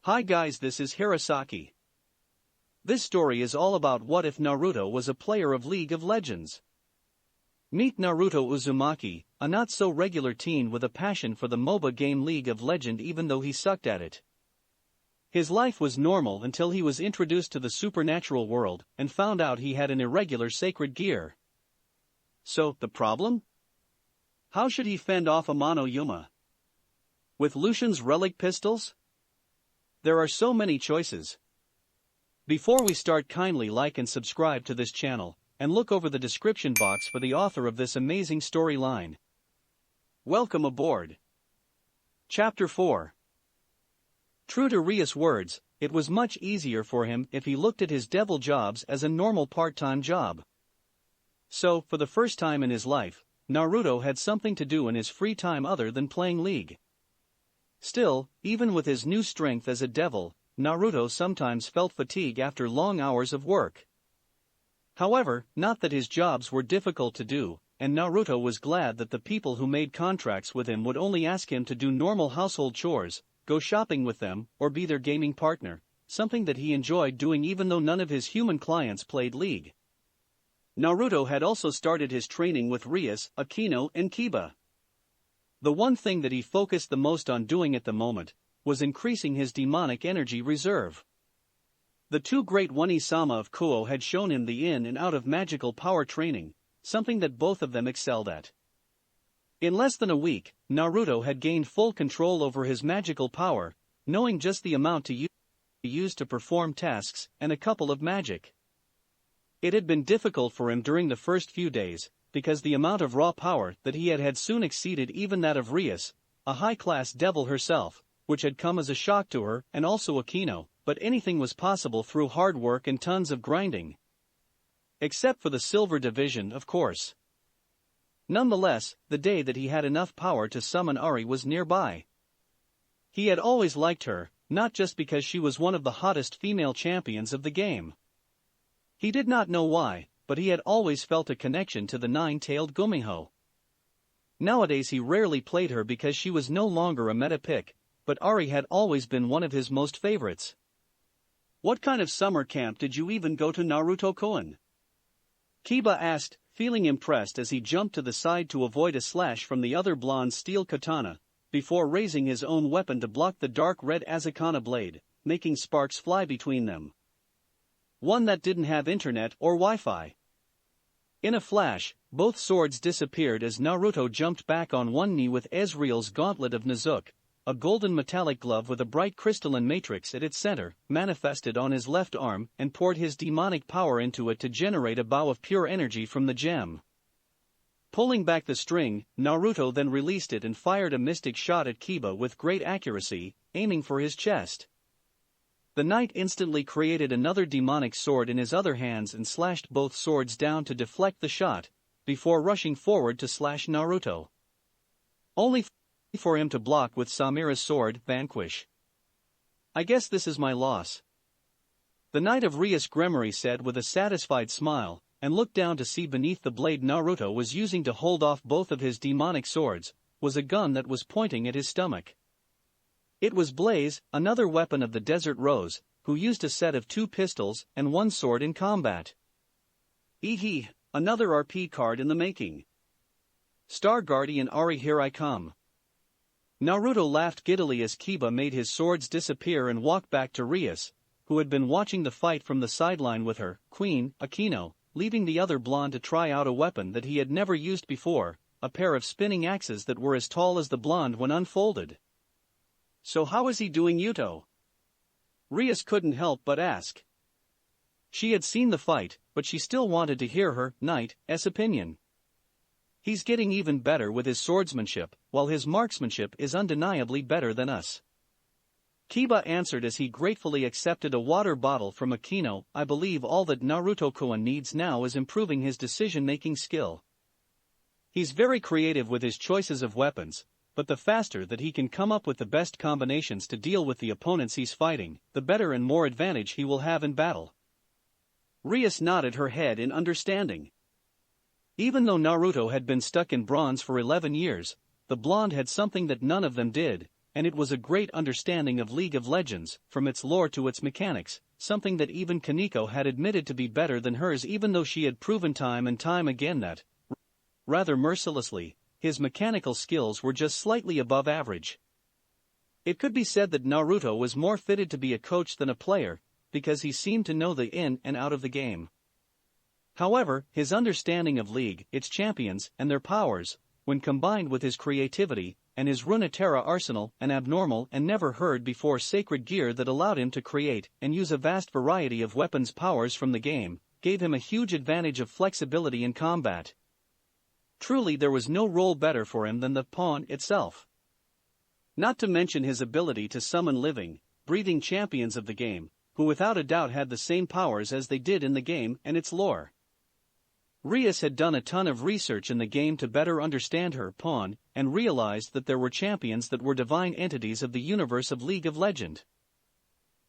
Hi guys, this is Hirosaki. This story is all about what if Naruto was a player of League of Legends. Meet Naruto Uzumaki, a not-so-regular teen with a passion for the MOBA game League of Legends even though he sucked at it. His life was normal until he was introduced to the supernatural world and found out he had an irregular sacred gear. So, the problem? How should he fend off Amano Yuuma? With Lucian's relic pistols? There are so many choices. Before we start, kindly like and subscribe to this channel, and look over the description box for the author of this amazing storyline. Welcome aboard. Chapter 4. True to Rias' words, it was much easier for him if he looked at his devil jobs as a normal part-time job. So, for the first time in his life, Naruto had something to do in his free time other than playing League. Still, even with his new strength as a devil, Naruto sometimes felt fatigue after long hours of work. However, not that his jobs were difficult to do, and Naruto was glad that the people who made contracts with him would only ask him to do normal household chores, go shopping with them, or be their gaming partner, something that he enjoyed doing even though none of his human clients played League. Naruto had also started his training with Rias, Akino, and Kiba. The one thing that he focused the most on doing at the moment was increasing his demonic energy reserve. The two great One-sama of Kuo had shown him the in and out of magical power training, something that both of them excelled at. In less than a week, Naruto had gained full control over his magical power, knowing just the amount to use to perform tasks and a couple of magic. It had been difficult for him during the first few days, because the amount of raw power that he had soon exceeded even that of Rias, a high-class devil herself, which had come as a shock to her and also Akino, but anything was possible through hard work and tons of grinding. Except for the silver division, of course. Nonetheless, the day that he had enough power to summon Ari was nearby. He had always liked her, not just because she was one of the hottest female champions of the game. He did not know why, but he had always felt a connection to the nine-tailed Gumiho. Nowadays he rarely played her because she was no longer a meta pick, but Ari had always been one of his most favorites. What kind of summer camp did you even go to, Naruto-kun? Kiba asked, feeling impressed as he jumped to the side to avoid a slash from the other blonde's steel katana, before raising his own weapon to block the dark red Azakana blade, making sparks fly between them. One that didn't have internet or Wi-Fi. In a flash, both swords disappeared as Naruto jumped back on one knee with Ezreal's Gauntlet of Nuzuk, a golden metallic glove with a bright crystalline matrix at its center, manifested on his left arm and poured his demonic power into it to generate a bow of pure energy from the gem. Pulling back the string, Naruto then released it and fired a mystic shot at Kiba with great accuracy, aiming for his chest. The knight instantly created another demonic sword in his other hands and slashed both swords down to deflect the shot, before rushing forward to slash Naruto. Only for him to block with Samira's sword, Vanquish. I guess this is my loss. The Knight of Rias Gremory said with a satisfied smile, and looked down to see beneath the blade Naruto was using to hold off both of his demonic swords, was a gun that was pointing at his stomach. It was Blaze, another weapon of the Desert Rose, who used a set of 2 pistols and 1 sword in combat. Eehee, another RP card in the making. Star Guardian Ari, here I come. Naruto laughed giddily as Kiba made his swords disappear and walked back to Rias, who had been watching the fight from the sideline with her queen, Akino, leaving the other blonde to try out a weapon that he had never used before, a pair of spinning axes that were as tall as the blonde when unfolded. So how is he doing, Yuto? Rias couldn't help but ask. She had seen the fight, but she still wanted to hear her knight's opinion. He's getting even better with his swordsmanship, while his marksmanship is undeniably better than us. Kiba answered as he gratefully accepted a water bottle from Akino. I believe all that Naruto-kun needs now is improving his decision-making skill. He's very creative with his choices of weapons, but the faster that he can come up with the best combinations to deal with the opponents he's fighting, the better and more advantage he will have in battle. Rias nodded her head in understanding. Even though Naruto had been stuck in bronze for 11 years, the blonde had something that none of them did, and it was a great understanding of League of Legends, from its lore to its mechanics, something that even Kaneko had admitted to be better than hers, even though she had proven time and time again that, rather mercilessly, his mechanical skills were just slightly above average. It could be said that Naruto was more fitted to be a coach than a player, because he seemed to know the in and out of the game. However, his understanding of League, its champions, and their powers, when combined with his creativity, and his Runeterra arsenal, an abnormal and never-heard-before sacred gear that allowed him to create and use a vast variety of weapons powers from the game, gave him a huge advantage of flexibility in combat. Truly, there was no role better for him than the pawn itself. Not to mention his ability to summon living, breathing champions of the game, who without a doubt had the same powers as they did in the game and its lore. Rias had done a ton of research in the game to better understand her pawn, and realized that there were champions that were divine entities of the universe of League of Legend.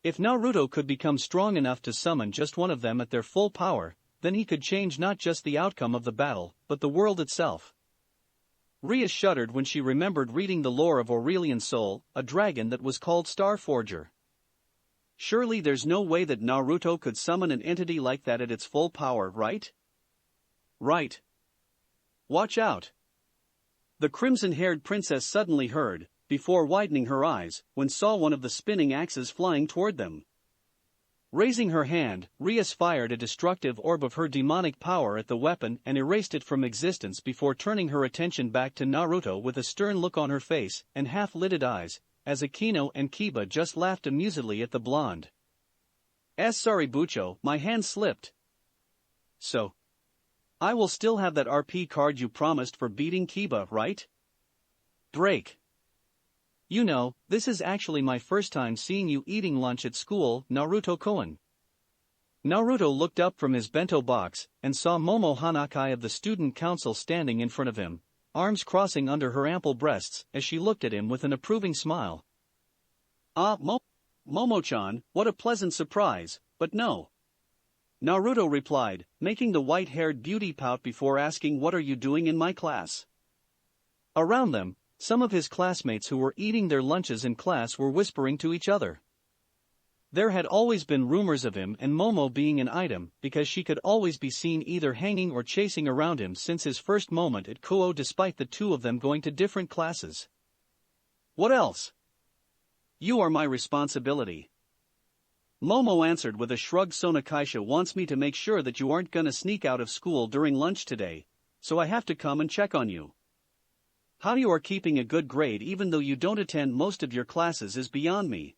If Naruto could become strong enough to summon just one of them at their full power, then he could change not just the outcome of the battle, but the world itself. Rias shuddered when she remembered reading the lore of Aurelian Soul, a dragon that was called Starforger. Surely there's no way that Naruto could summon an entity like that at its full power, right? Right. Watch out. The crimson-haired princess suddenly heard, before widening her eyes, when saw one of the spinning axes flying toward them. Raising her hand, Rias fired a destructive orb of her demonic power at the weapon and erased it from existence before turning her attention back to Naruto with a stern look on her face and half-lidded eyes, as Akino and Kiba just laughed amusedly at the blonde. Sorry Bucho, my hand slipped. So, I will still have that RP card you promised for beating Kiba, right? Break. You know, this is actually my first time seeing you eating lunch at school, Naruto-kun. Naruto looked up from his bento box and saw Momo Hanakai of the student council standing in front of him, arms crossing under her ample breasts, as she looked at him with an approving smile. Momo-chan, what a pleasant surprise, but no. Naruto replied, making the white-haired beauty pout before asking, what are you doing in my class? Around them, some of his classmates who were eating their lunches in class were whispering to each other. There had always been rumors of him and Momo being an item, because she could always be seen either hanging or chasing around him since his first moment at Kuo, despite the two of them going to different classes. What else? You are my responsibility. Momo answered with a shrug. Sonakaisha wants me to make sure that you aren't gonna sneak out of school during lunch today, so I have to come and check on you. How you are keeping a good grade even though you don't attend most of your classes is beyond me.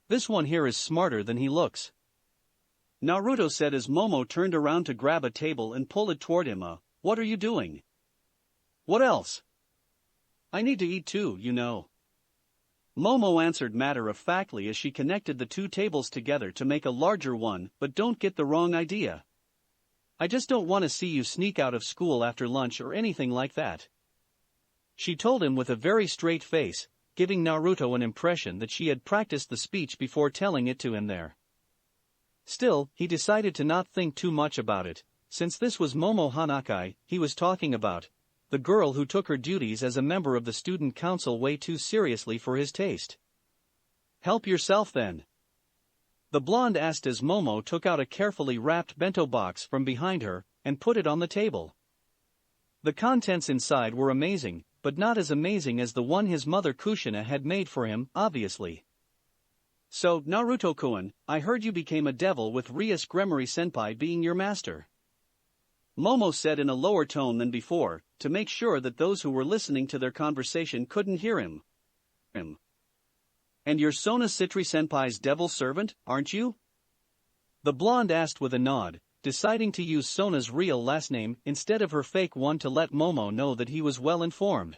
This one here is smarter than he looks. Naruto said as Momo turned around to grab a table and pull it toward him. What are you doing? What else? I need to eat too, you know. Momo answered matter-of-factly as she connected the two tables together to make a larger one, but don't get the wrong idea. I just don't want to see you sneak out of school after lunch or anything like that. She told him with a very straight face, giving Naruto an impression that she had practiced the speech before telling it to him there. Still, he decided to not think too much about it, since this was Momo Hanakai he was talking about, the girl who took her duties as a member of the student council way too seriously for his taste. Help yourself then. The blonde asked as Momo took out a carefully wrapped bento box from behind her and put it on the table. The contents inside were amazing, but not as amazing as the one his mother Kushina had made for him, obviously. So, Naruto-kun, I heard you became a devil with Rias Gremory-senpai being your master. Momo said in a lower tone than before, to make sure that those who were listening to their conversation couldn't hear him. And you're Sona Citri-senpai's devil servant, aren't you? The blonde asked with a nod, deciding to use Sona's real last name instead of her fake one to let Momo know that he was well informed.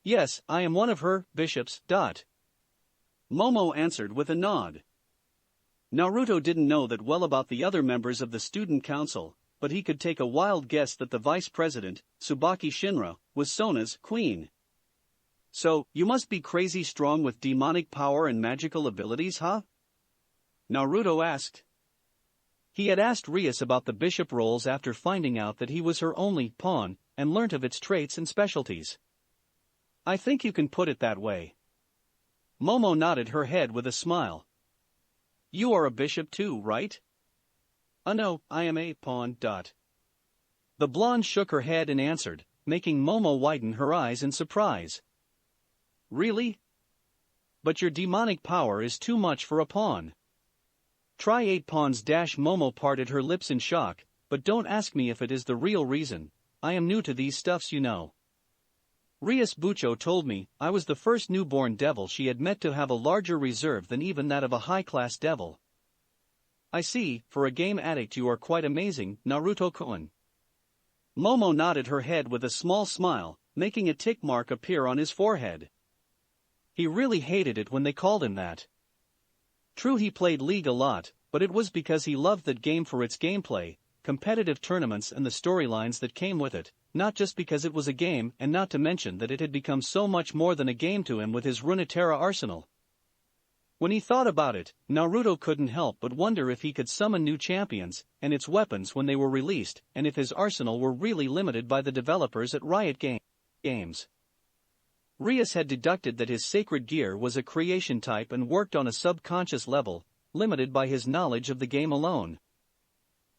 Yes, I am one of her bishops. Momo answered with a nod. Naruto didn't know that well about the other members of the student council, but he could take a wild guess that the vice president, Tsubaki Shinra, was Sona's queen. So, you must be crazy strong with demonic power and magical abilities, huh? Naruto asked. He had asked Rias about the bishop roles after finding out that he was her only pawn, and learnt of its traits and specialties. I think you can put it that way. Momo nodded her head with a smile. You are a bishop too, right? No, I am a pawn. The blonde shook her head and answered, making Momo widen her eyes in surprise. Really? But your demonic power is too much for a pawn. Try 8 pawns. Momo parted her lips in shock, but don't ask me if it is the real reason. I am new to these stuffs, you know. Rias Bucho told me I was the first newborn devil she had met to have a larger reserve than even that of a high-class devil. I see, for a game addict you are quite amazing, Naruto-kun. Momo nodded her head with a small smile, making a tick mark appear on his forehead. He really hated it when they called him that. True, he played League a lot, but it was because he loved that game for its gameplay, competitive tournaments and the storylines that came with it, not just because it was a game, and not to mention that it had become so much more than a game to him with his Runeterra arsenal. When he thought about it, Naruto couldn't help but wonder if he could summon new champions and its weapons when they were released, and if his arsenal were really limited by the developers at Riot Games. Rias had deducted that his sacred gear was a creation type and worked on a subconscious level, limited by his knowledge of the game alone.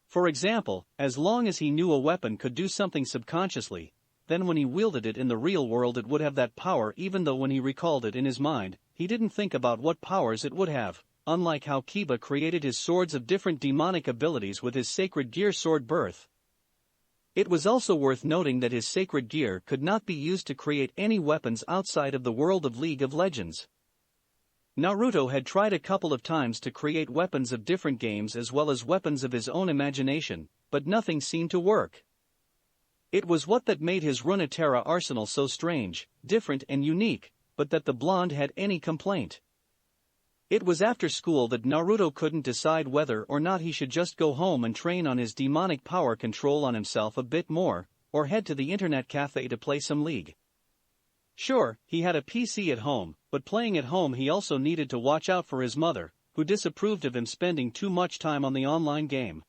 For example, as long as he knew a weapon could do something subconsciously, then when he wielded it in the real world it would have that power, even though when he recalled it in his mind, he didn't think about what powers it would have, unlike how Kiba created his swords of different demonic abilities with his sacred gear sword birth. It was also worth noting that his sacred gear could not be used to create any weapons outside of the world of League of Legends. Naruto had tried a couple of times to create weapons of different games as well as weapons of his own imagination, but nothing seemed to work. It was what that made his Runeterra arsenal so strange, different and unique, but that the blonde had any complaint. It was after school that Naruto couldn't decide whether or not he should just go home and train on his demonic power control on himself a bit more, or head to the internet cafe to play some League. Sure, he had a PC at home, but playing at home he also needed to watch out for his mother, who disapproved of him spending too much time on the online game.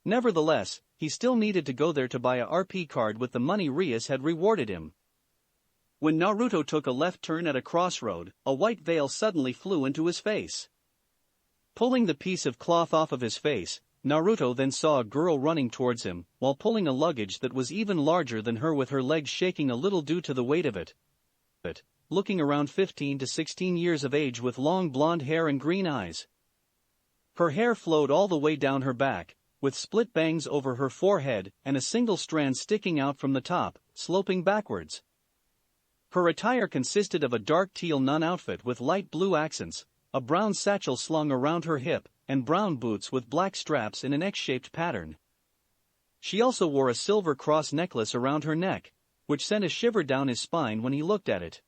Nevertheless, he still needed to go there to buy a RP card with the money Rias had rewarded him. When Naruto took a left turn at a crossroad, a white veil suddenly flew into his face. Pulling the piece of cloth off of his face, Naruto then saw a girl running towards him, while pulling a luggage that was even larger than her with her legs shaking a little due to the weight of it. Looking around 15 to 16 years of age with long blonde hair and green eyes. Her hair flowed all the way down her back, with split bangs over her forehead and a single strand sticking out from the top, sloping backwards. Her attire consisted of a dark teal nun outfit with light blue accents, a brown satchel slung around her hip, and brown boots with black straps in an X-shaped pattern. She also wore a silver cross necklace around her neck, which sent a shiver down his spine when he looked at it.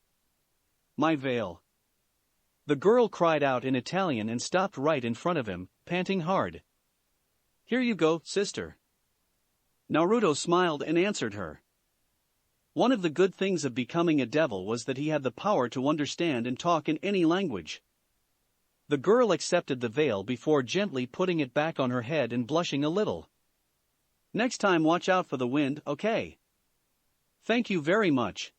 My veil. The girl cried out in Italian and stopped right in front of him, panting hard. Here you go, sister. Naruto smiled and answered her. One of the good things of becoming a devil was that he had the power to understand and talk in any language. The girl accepted the veil before gently putting it back on her head and blushing a little. Next time watch out for the wind, okay? Thank you very much.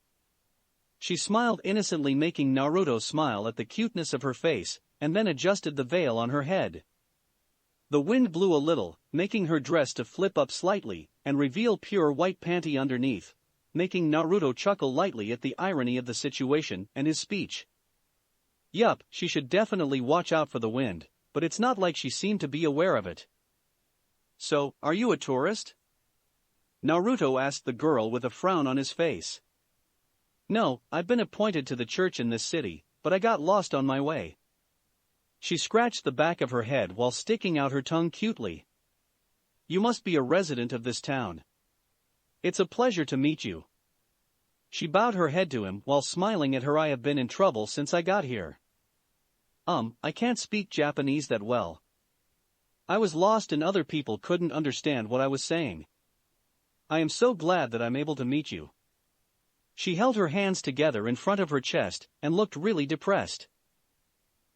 She smiled innocently, making Naruto smile at the cuteness of her face, and then adjusted the veil on her head. The wind blew a little, making her dress to flip up slightly, and reveal pure white panty underneath, making Naruto chuckle lightly at the irony of the situation and his speech. Yup, she should definitely watch out for the wind, but it's not like she seemed to be aware of it. So, are you a tourist? Naruto asked the girl with a frown on his face. No, I've been appointed to the church in this city, but I got lost on my way. She scratched the back of her head while sticking out her tongue cutely. You must be a resident of this town. It's a pleasure to meet you. She bowed her head to him while smiling at her. I have been in trouble since I got here. I can't speak Japanese that well. I was lost and other people couldn't understand what I was saying. I am so glad that I'm able to meet you. She held her hands together in front of her chest and looked really depressed.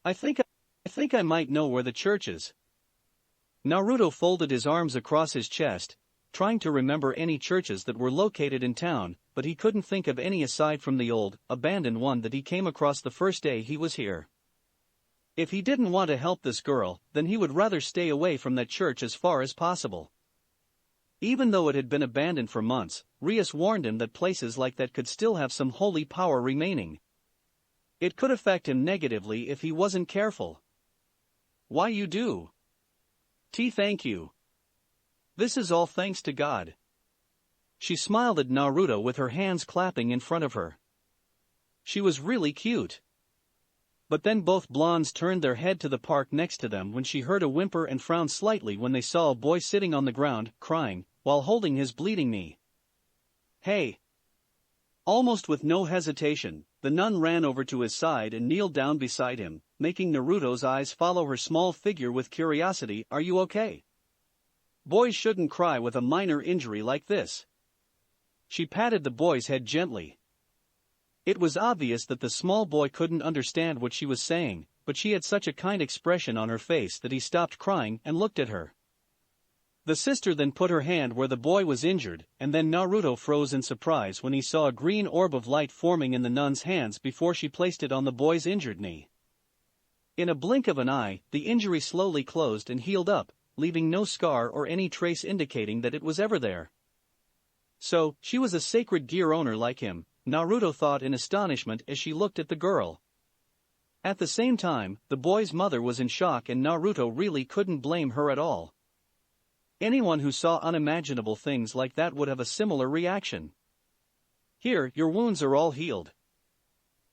I think I might know where the church is. Naruto folded his arms across his chest, trying to remember any churches that were located in town, but he couldn't think of any aside from the old, abandoned one that he came across the first day he was here. If he didn't want to help this girl, then he would rather stay away from that church as far as possible. Even though it had been abandoned for months, Rias warned him that places like that could still have some holy power remaining. It could affect him negatively if he wasn't careful. Why you do? Thank you. This is all thanks to God. She smiled at Naruto with her hands clapping in front of her. She was really cute. But then both blondes turned their head to the park next to them when she heard a whimper and frowned slightly when they saw a boy sitting on the ground, crying, while holding his bleeding knee. Hey! Almost with no hesitation, the nun ran over to his side and kneeled down beside him, making Naruto's eyes follow her small figure with curiosity. Are you okay? Boys shouldn't cry with a minor injury like this. She patted the boy's head gently. It was obvious that the small boy couldn't understand what she was saying, but she had such a kind expression on her face that he stopped crying and looked at her. The sister then put her hand where the boy was injured, and then Naruto froze in surprise when he saw a green orb of light forming in the nun's hands before she placed it on the boy's injured knee. In a blink of an eye, the injury slowly closed and healed up, leaving no scar or any trace indicating that it was ever there. So, she was a sacred gear owner like him, Naruto thought in astonishment as she looked at the girl. At the same time, the boy's mother was in shock and Naruto really couldn't blame her at all. Anyone who saw unimaginable things like that would have a similar reaction. Here, your wounds are all healed.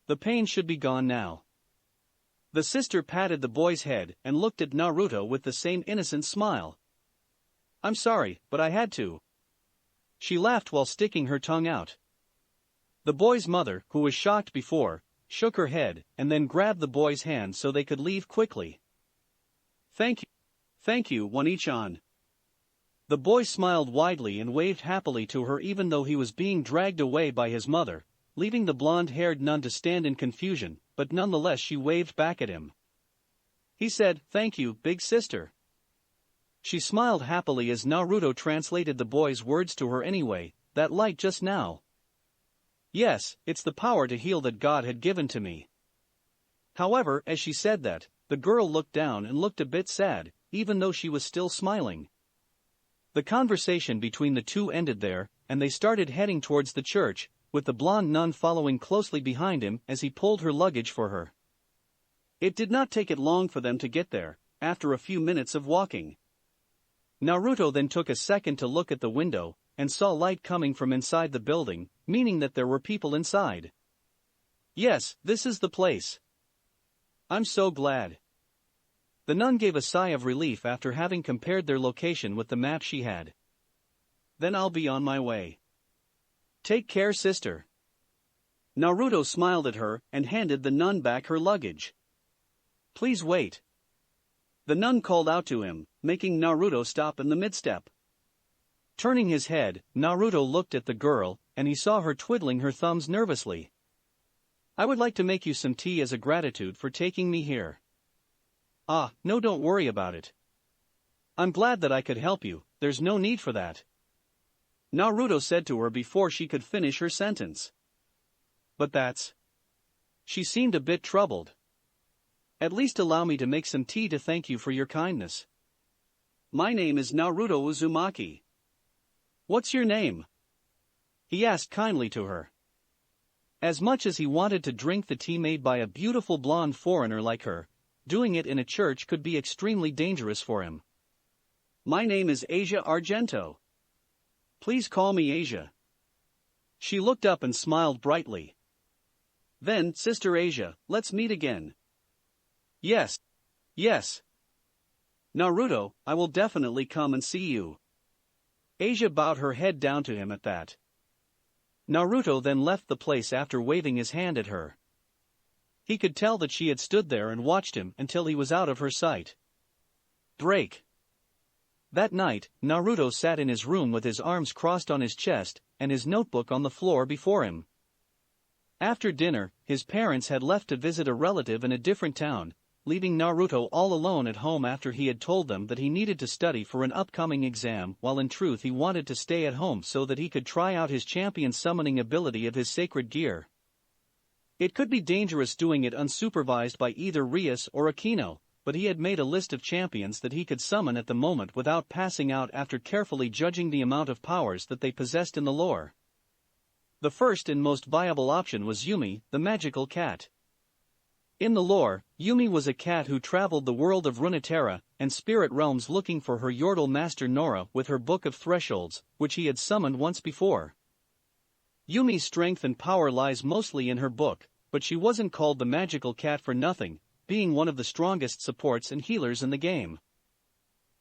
The pain should be gone now. The sister patted the boy's head and looked at Naruto with the same innocent smile. I'm sorry, but I had to. She laughed while sticking her tongue out. The boy's mother, who was shocked before, shook her head and then grabbed the boy's hand so they could leave quickly. Thank you, Wani-chan. The boy smiled widely and waved happily to her even though he was being dragged away by his mother, leaving the blonde-haired nun to stand in confusion, but nonetheless she waved back at him. He said, "Thank you, big sister." She smiled happily as Naruto translated the boy's words to her anyway, that light just now. Yes, it's the power to heal that God had given to me. However, as she said that, the girl looked down and looked a bit sad, even though she was still smiling. The conversation between the two ended there, and they started heading towards the church, with the blonde nun following closely behind him as he pulled her luggage for her. It did not take it long for them to get there, after a few minutes of walking. Naruto then took a second to look at the window, and saw light coming from inside the building, meaning that there were people inside. Yes, this is the place. I'm so glad. The nun gave a sigh of relief after having compared their location with the map she had. Then I'll be on my way. Take care, sister. Naruto smiled at her and handed the nun back her luggage. Please wait. The nun called out to him, making Naruto stop in the mid-step. Turning his head, Naruto looked at the girl, and he saw her twiddling her thumbs nervously. I would like to make you some tea as a gratitude for taking me here. Ah, no, don't worry about it. I'm glad that I could help you, there's no need for that. Naruto said to her before she could finish her sentence. But that's... She seemed a bit troubled. At least allow me to make some tea to thank you for your kindness. My name is Naruto Uzumaki. What's your name? He asked kindly to her. As much as he wanted to drink the tea made by a beautiful blonde foreigner like her, doing it in a church could be extremely dangerous for him. My name is Asia Argento. Please call me Asia. She looked up and smiled brightly. Then, Sister Asia, let's meet again. Yes. Naruto, I will definitely come and see you. Asia bowed her head down to him at that. Naruto then left the place after waving his hand at her. He could tell that she had stood there and watched him until he was out of her sight. Break. That night, Naruto sat in his room with his arms crossed on his chest and his notebook on the floor before him. After dinner, his parents had left to visit a relative in a different town, leaving Naruto all alone at home after he had told them that he needed to study for an upcoming exam, while in truth he wanted to stay at home so that he could try out his champion summoning ability of his sacred gear. It could be dangerous doing it unsupervised by either Rias or Akino, but he had made a list of champions that he could summon at the moment without passing out after carefully judging the amount of powers that they possessed in the lore. The first and most viable option was Yuumi, the magical cat. In the lore, Yuumi was a cat who traveled the world of Runeterra and spirit realms looking for her Yordle master Nora with her Book of Thresholds, which he had summoned once before. Yuumi's strength and power lies mostly in her book, but she wasn't called the magical cat for nothing, being one of the strongest supports and healers in the game.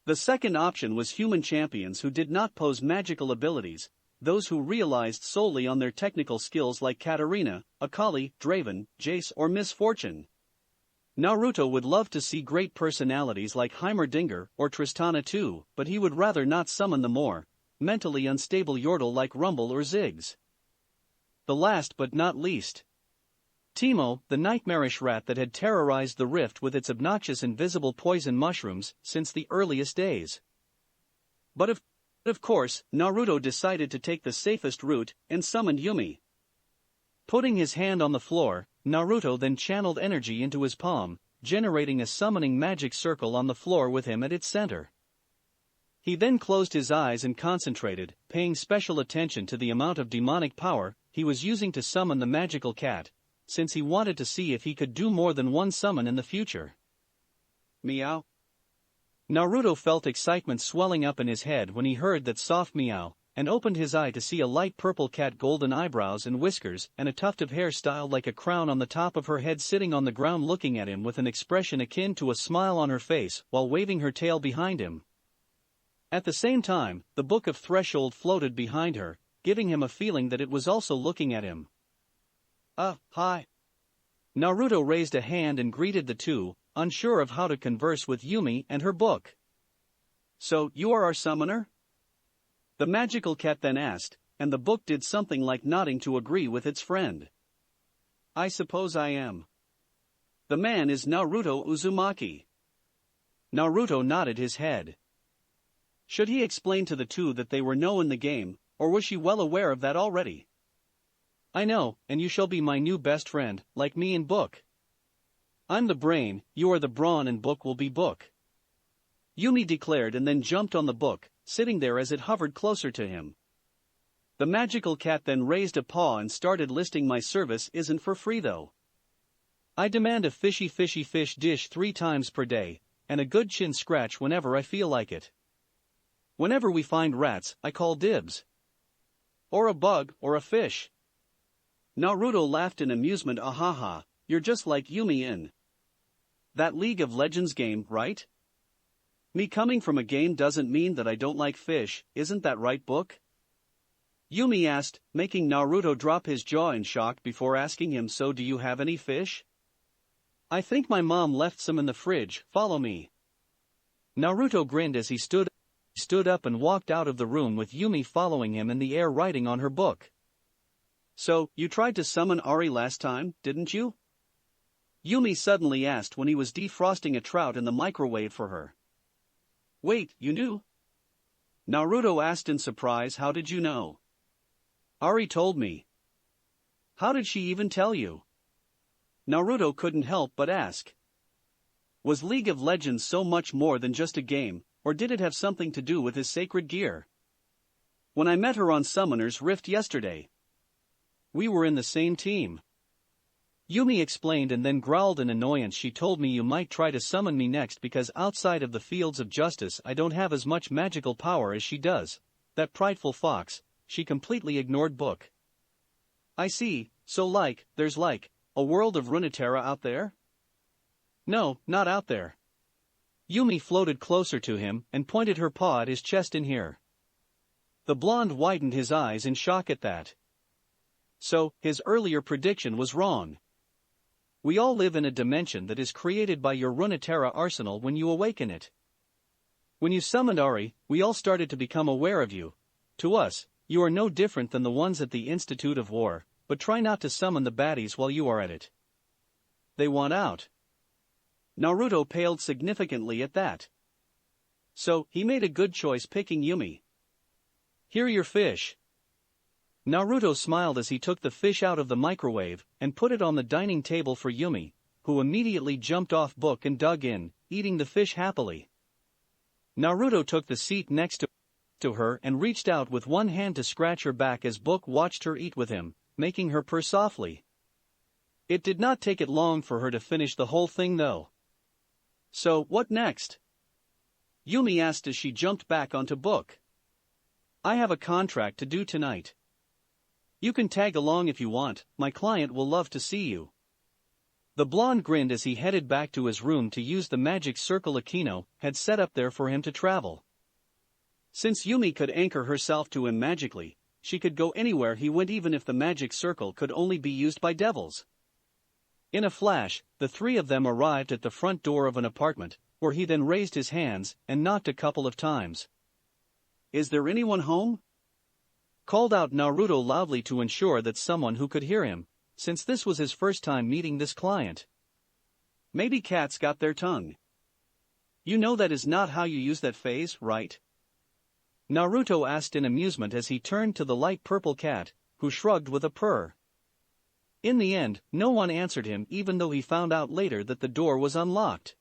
The second option was human champions who did not pose magical abilities, those who realized solely on their technical skills like Katarina, Akali, Draven, Jace or Miss Fortune. Naruto would love to see great personalities like Heimerdinger or Tristana too, but he would rather not summon the more mentally unstable Yordle like Rumble or Ziggs. The last but not least, Teemo, the nightmarish rat that had terrorized the rift with its obnoxious invisible poison mushrooms since the earliest days. But of course, Naruto decided to take the safest route and summoned Yuumi. Putting his hand on the floor, Naruto then channeled energy into his palm, generating a summoning magic circle on the floor with him at its center. He then closed his eyes and concentrated, paying special attention to the amount of demonic power he was using to summon the magical cat, since he wanted to see if he could do more than one summon in the future. Meow. Naruto felt excitement swelling up in his head when he heard that soft meow, and opened his eye to see a light purple cat, golden eyebrows and whiskers and a tuft of hair styled like a crown on the top of her head, sitting on the ground looking at him with an expression akin to a smile on her face while waving her tail behind him. At the same time, the Book of Threshold floated behind her, giving him a feeling that it was also looking at him. Hi. Naruto raised a hand and greeted the two, unsure of how to converse with Yuumi and her book. So, you are our summoner? The magical cat then asked, and the book did something like nodding to agree with its friend. I suppose I am. The man is Naruto Uzumaki. Naruto nodded his head. Should he explain to the two that they were no in the game, or was she well aware of that already? I know, and you shall be my new best friend, like me in book. I'm the brain, you are the brawn and book will be book. Yuumi declared and then jumped on the book, sitting there as it hovered closer to him. The magical cat then raised a paw and started listing, my service isn't for free though. I demand a fishy fish dish 3 times per day, and a good chin scratch whenever I feel like it. Whenever we find rats, I call dibs. Or a bug, or a fish. Naruto laughed in amusement. Ahaha, you're just like Yuumi in that League of Legends game, right? Me coming from a game doesn't mean that I don't like fish, isn't that right, book? Yuumi asked, making Naruto drop his jaw in shock before asking him, so do you have any fish? I think my mom left some in the fridge, follow me. Naruto grinned as he stood up and walked out of the room with Yuumi following him in the air writing on her book. So, you tried to summon Ari last time, didn't you? Yuumi suddenly asked when he was defrosting a trout in the microwave for her. Wait, you knew? Naruto asked in surprise. How did you know? Ari told me. How did she even tell you? Naruto couldn't help but ask. Was League of Legends so much more than just a game, or did it have something to do with his sacred gear? When I met her on Summoner's Rift yesterday, we were in the same team. Yuumi explained and then growled in annoyance. She told me you might try to summon me next because outside of the fields of justice I don't have as much magical power as she does. That prideful fox, she completely ignored book. I see, so there's a world of Runeterra out there? No, not out there. Yuumi floated closer to him and pointed her paw at his chest. In here. The blonde widened his eyes in shock at that. So, his earlier prediction was wrong. We all live in a dimension that is created by your Runeterra arsenal when you awaken it. When you summoned Ari, we all started to become aware of you. To us, you are no different than the ones at the Institute of War, but try not to summon the baddies while you are at it. They want out. Naruto paled significantly at that. So, he made a good choice picking Yuumi. Here your fish. Naruto smiled as he took the fish out of the microwave and put it on the dining table for Yuumi, who immediately jumped off Book and dug in, eating the fish happily. Naruto took the seat next to her and reached out with one hand to scratch her back as Book watched her eat with him, making her purr softly. It did not take it long for her to finish the whole thing though. So, what next? Yuumi asked as she jumped back onto Book. I have a contract to do tonight. You can tag along if you want, my client will love to see you. The blonde grinned as he headed back to his room to use the magic circle Akino had set up there for him to travel. Since Yuumi could anchor herself to him magically, she could go anywhere he went even if the magic circle could only be used by devils. In a flash, the three of them arrived at the front door of an apartment, where he then raised his hands and knocked a couple of times. Is there anyone home? Called out Naruto loudly to ensure that someone who could hear him, since this was his first time meeting this client. Maybe cats got their tongue. You know that is not how you use that phase, right? Naruto asked in amusement as he turned to the light purple cat, who shrugged with a purr. In the end, no one answered him even though he found out later that the door was unlocked.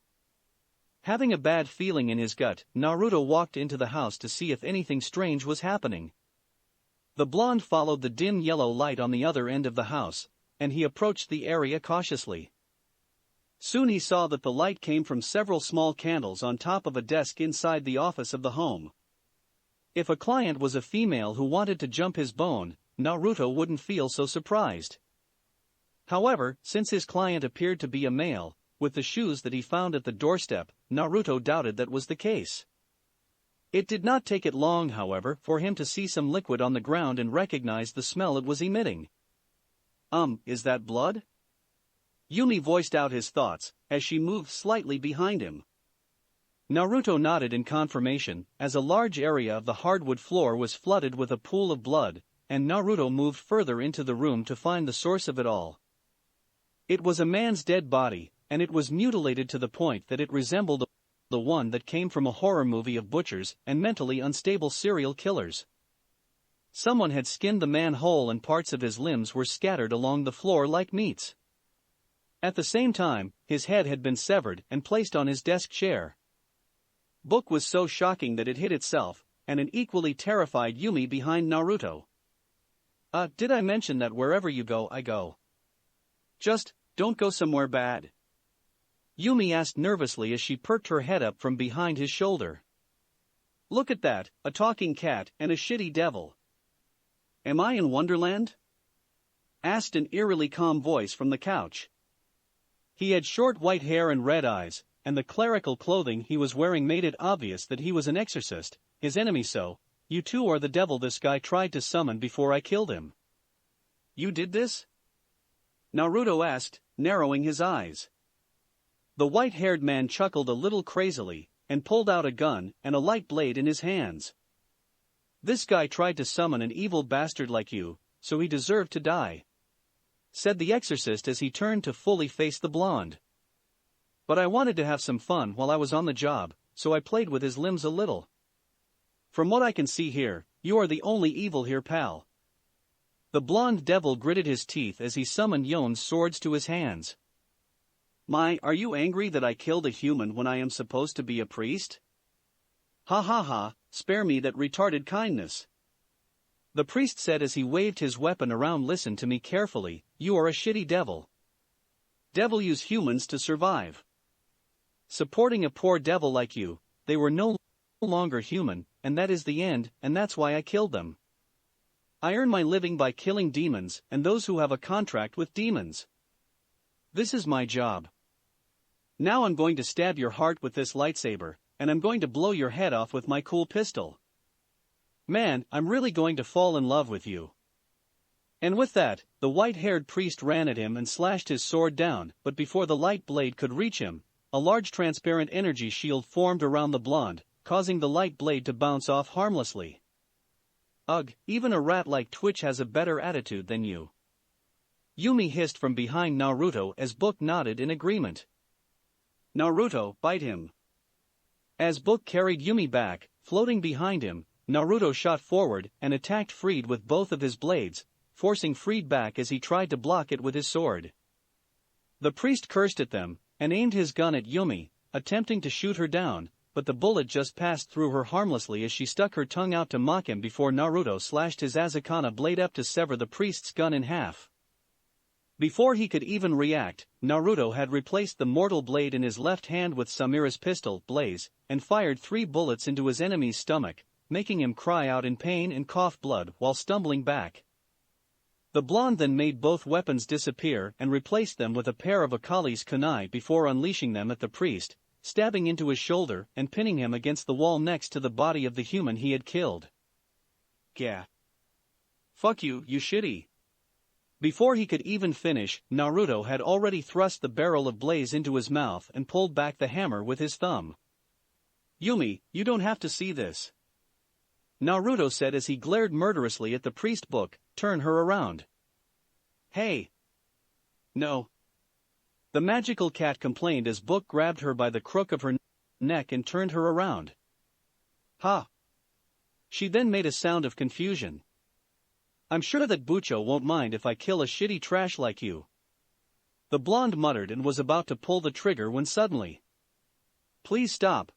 Having a bad feeling in his gut, Naruto walked into the house to see if anything strange was happening. The blonde followed the dim yellow light on the other end of the house, and he approached the area cautiously. Soon he saw that the light came from several small candles on top of a desk inside the office of the home. If a client was a female who wanted to jump his bone, Naruto wouldn't feel so surprised. However, since his client appeared to be a male, with the shoes that he found at the doorstep, Naruto doubted that was the case. It did not take it long, however, for him to see some liquid on the ground and recognize the smell it was emitting. Is that blood? Yuumi voiced out his thoughts, as she moved slightly behind him. Naruto nodded in confirmation, as a large area of the hardwood floor was flooded with a pool of blood, and Naruto moved further into the room to find the source of it all. It was a man's dead body, and it was mutilated to the point that it resembled the one that came from a horror movie of butchers and mentally unstable serial killers. Someone had skinned the man whole and parts of his limbs were scattered along the floor like meats. At the same time, his head had been severed and placed on his desk chair. Book was so shocking that it hit itself, and an equally terrified Yuumi behind Naruto. Did I mention that wherever you go, I go? Just, don't go somewhere bad. Yuumi asked nervously as she perked her head up from behind his shoulder. Look at that, a talking cat and a shitty devil. Am I in Wonderland? Asked an eerily calm voice from the couch. He had short white hair and red eyes, and the clerical clothing he was wearing made it obvious that he was an exorcist, his enemy. So, you two are the devil this guy tried to summon before I killed him. You did this? Naruto asked, narrowing his eyes. The white-haired man chuckled a little crazily, and pulled out a gun and a light blade in his hands. This guy tried to summon an evil bastard like you, so he deserved to die, said the exorcist as he turned to fully face the blonde. But I wanted to have some fun while I was on the job, so I played with his limbs a little. From what I can see here, you are the only evil here, pal. The blonde devil gritted his teeth as he summoned Yon's swords to his hands. Are you angry that I killed a human when I am supposed to be a priest? Ha ha ha, spare me that retarded kindness. The priest said as he waved his weapon around. Listen to me carefully, you are a shitty devil. Devil use humans to survive. Supporting a poor devil like you, they were no longer human, and that is the end, and that's why I killed them. I earn my living by killing demons and those who have a contract with demons. This is my job. Now I'm going to stab your heart with this lightsaber, and I'm going to blow your head off with my cool pistol. Man, I'm really going to fall in love with you. And with that, the white-haired priest ran at him and slashed his sword down, but before the light blade could reach him, a large transparent energy shield formed around the blonde, causing the light blade to bounce off harmlessly. Ugh, even a rat like Twitch has a better attitude than you. Yuumi hissed from behind Naruto as Book nodded in agreement. Naruto, bite him. As Book carried Yuumi back, floating behind him, Naruto shot forward and attacked Freed with both of his blades, forcing Freed back as he tried to block it with his sword. The priest cursed at them, and aimed his gun at Yuumi, attempting to shoot her down, but the bullet just passed through her harmlessly as she stuck her tongue out to mock him before Naruto slashed his Azukana blade up to sever the priest's gun in half. Before he could even react, Naruto had replaced the mortal blade in his left hand with Samura's pistol, Blaze, and fired 3 bullets into his enemy's stomach, making him cry out in pain and cough blood while stumbling back. The blonde then made both weapons disappear and replaced them with a pair of Akali's kunai before unleashing them at the priest, stabbing into his shoulder and pinning him against the wall next to the body of the human he had killed. Gah. Fuck you, you shitty. Before he could even finish, Naruto had already thrust the barrel of Blaze into his mouth and pulled back the hammer with his thumb. Yuumi, you don't have to see this. Naruto said as he glared murderously at the priest. Book, turn her around. Hey. No. The magical cat complained as Book grabbed her by the crook of her neck and turned her around. Ha. She then made a sound of confusion. I'm sure that Bucho won't mind if I kill a shitty trash like you. The blonde muttered and was about to pull the trigger when suddenly. Please stop.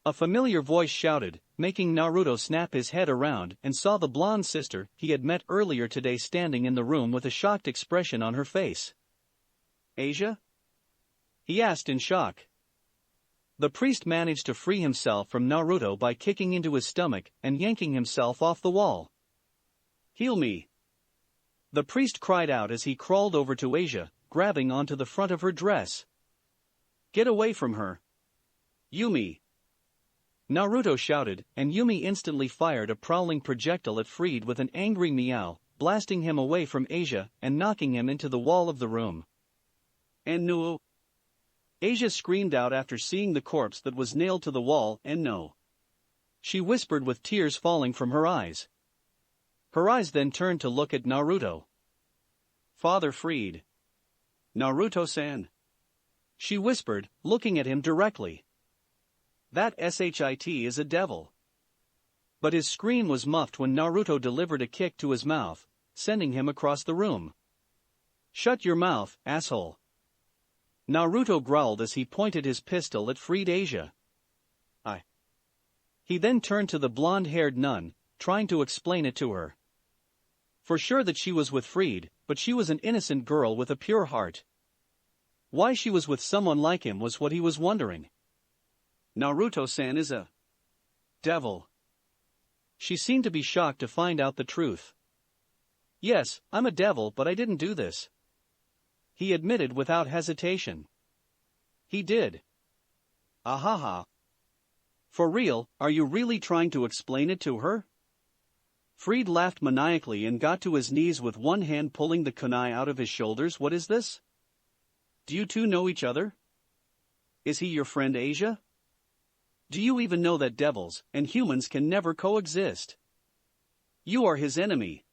A familiar voice shouted, making Naruto snap his head around and saw the blonde sister he had met earlier today standing in the room with a shocked expression on her face. Asia? He asked in shock. The priest managed to free himself from Naruto by kicking into his stomach and yanking himself off the wall. Heal me. The priest cried out as he crawled over to Asia, grabbing onto the front of her dress. Get away from her. Yuumi. Naruto shouted, and Yuumi instantly fired a prowling projectile at Freed with an angry meow, blasting him away from Asia and knocking him into the wall of the room. And no. Asia screamed out after seeing the corpse that was nailed to the wall, and no. She whispered with tears falling from her eyes. Her eyes then turned to look at Naruto. Father Freed. Naruto-san. She whispered, looking at him directly. That shit is a devil. But his scream was muffled when Naruto delivered a kick to his mouth, sending him across the room. Shut your mouth, asshole. Naruto growled as he pointed his pistol at Freed Asia. He then turned to the blonde-haired nun, trying to explain it to her. For sure that she was with Freed, but she was an innocent girl with a pure heart. Why she was with someone like him was what he was wondering. Naruto-san is a devil. She seemed to be shocked to find out the truth. Yes, I'm a devil, but I didn't do this. He admitted without hesitation. He did. Ahaha. For real, are you really trying to explain it to her? Freed laughed maniacally and got to his knees with one hand pulling the kunai out of his shoulders. What is this? Do you two know each other? Is he your friend Asia? Do you even know that devils and humans can never coexist? You are his enemy.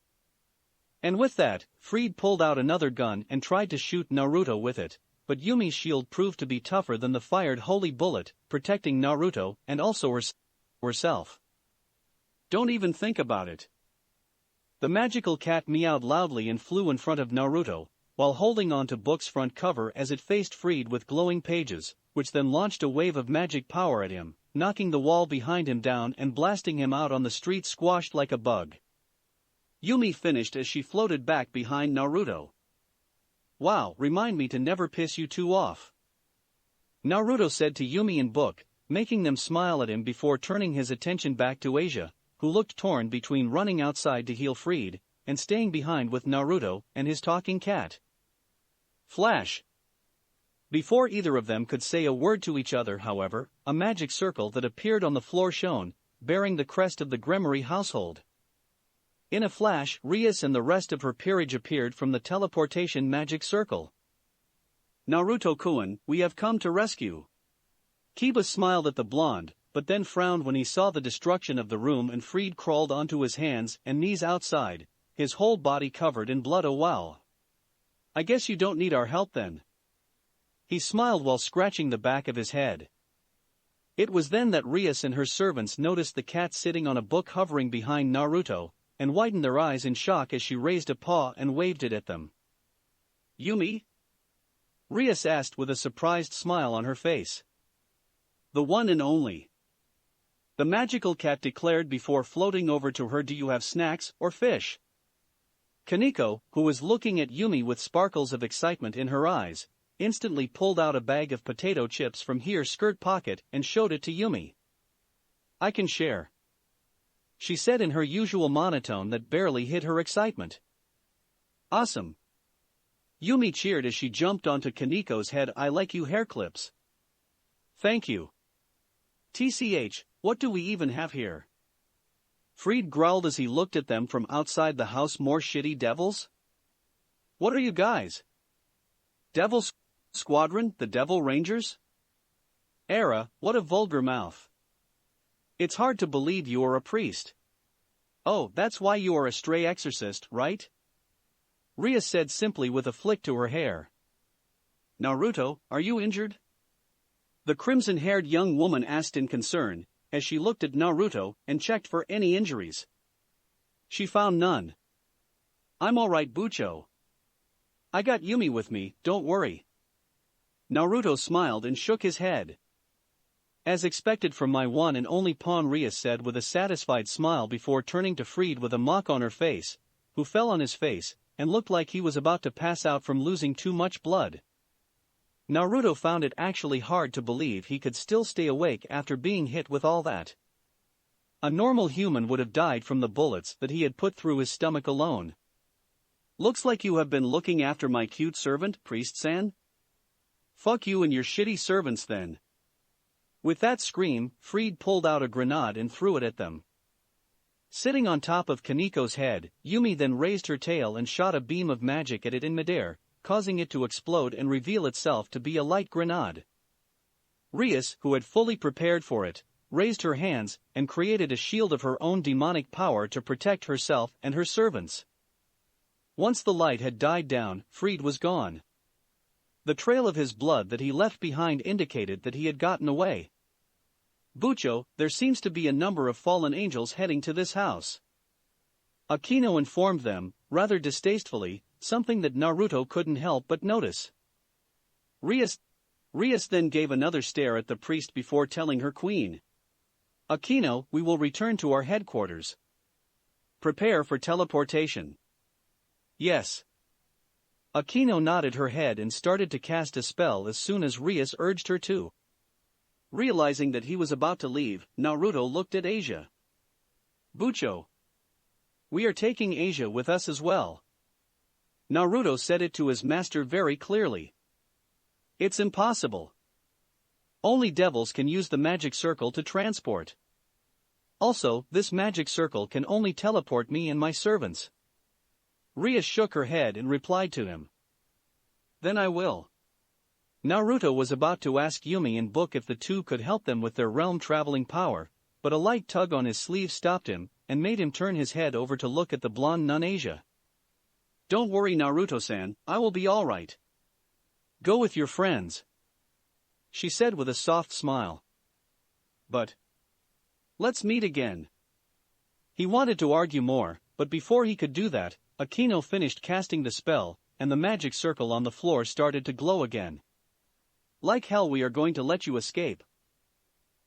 And with that, Freed pulled out another gun and tried to shoot Naruto with it, but Yuumi's shield proved to be tougher than the fired holy bullet, protecting Naruto and also herself. Don't even think about it. The magical cat meowed loudly and flew in front of Naruto, while holding on to Book's front cover as it faced Freed with glowing pages, which then launched a wave of magic power at him, knocking the wall behind him down and blasting him out on the street squashed like a bug. Yuumi finished as she floated back behind Naruto. Wow, remind me to never piss you two off. Naruto said to Yuumi and Book, making them smile at him before turning his attention back to Asia, who looked torn between running outside to heal Freed and staying behind with Naruto and his talking cat. Flash. Before either of them could say a word to each other, however, a magic circle that appeared on the floor shone, bearing the crest of the Gremory household. In a flash, Rias and the rest of her peerage appeared from the teleportation magic circle. Naruto-kun, we have come to rescue. Kiba smiled at the blonde, but then frowned when he saw the destruction of the room and Freed crawled onto his hands and knees outside, his whole body covered in blood. Oh wow. I guess you don't need our help then. He smiled while scratching the back of his head. It was then that Rias and her servants noticed the cat sitting on a book hovering behind Naruto, and widened their eyes in shock as she raised a paw and waved it at them. "Yuumi?" Rias asked with a surprised smile on her face. "The one and only," the magical cat declared before floating over to her. "Do you have snacks or fish?" Kaneko, who was looking at Yuumi with sparkles of excitement in her eyes, instantly pulled out a bag of potato chips from her skirt pocket and showed it to Yuumi. "I can share," she said in her usual monotone that barely hid her excitement. "Awesome." Yuumi cheered as she jumped onto Kaneko's head. "I like you hair clips." "Thank you." "TCH, what do we even have here?" Fried growled as he looked at them from outside the house. "More shitty devils? What are you guys? Devil Squadron, the Devil Rangers?" "Era, what a vulgar mouth. It's hard to believe you are a priest." "Oh, that's why you are a stray exorcist, right?" Ria said simply with a flick to her hair. "Naruto, are you injured?" the crimson-haired young woman asked in concern, as she looked at Naruto and checked for any injuries. She found none. "I'm alright, Bucho. I got Yuumi with me, don't worry." Naruto smiled and shook his head. "As expected from my one and only pawn," Ria said with a satisfied smile before turning to Fried with a mock on her face, who fell on his face and looked like he was about to pass out from losing too much blood. Naruto found it actually hard to believe he could still stay awake after being hit with all that. A normal human would have died from the bullets that he had put through his stomach alone. "Looks like you have been looking after my cute servant, Priest-san?" "Fuck you and your shitty servants then." With that scream, Fried pulled out a grenade and threw it at them. Sitting on top of Kaneko's head, Yuumi then raised her tail and shot a beam of magic at it in midair, causing it to explode and reveal itself to be a light grenade. Rias, who had fully prepared for it, raised her hands and created a shield of her own demonic power to protect herself and her servants. Once the light had died down, Fried was gone. The trail of his blood that he left behind indicated that he had gotten away. "Bucho, there seems to be a number of fallen angels heading to this house." Akino informed them, rather distastefully, something that Naruto couldn't help but notice. Rias then gave another stare at the priest before telling her queen. "Akino, we will return to our headquarters. Prepare for teleportation." "Yes." Akino nodded her head and started to cast a spell as soon as Rias urged her to. Realizing that he was about to leave, Naruto looked at Asia. "Bucho, we are taking Asia with us as well." Naruto said it to his master very clearly. "It's impossible. Only devils can use the magic circle to transport. Also, this magic circle can only teleport me and my servants." Ria shook her head and replied to him. "Then I will." Naruto was about to ask Yuumi and Book if the two could help them with their realm-traveling power, but a light tug on his sleeve stopped him and made him turn his head over to look at the blonde nun Asia. "Don't worry, Naruto-san, I will be all right. Go with your friends," she said with a soft smile. "But let's meet again." He wanted to argue more, but before he could do that, Akino finished casting the spell, and the magic circle on the floor started to glow again. "Like hell, we are going to let you escape."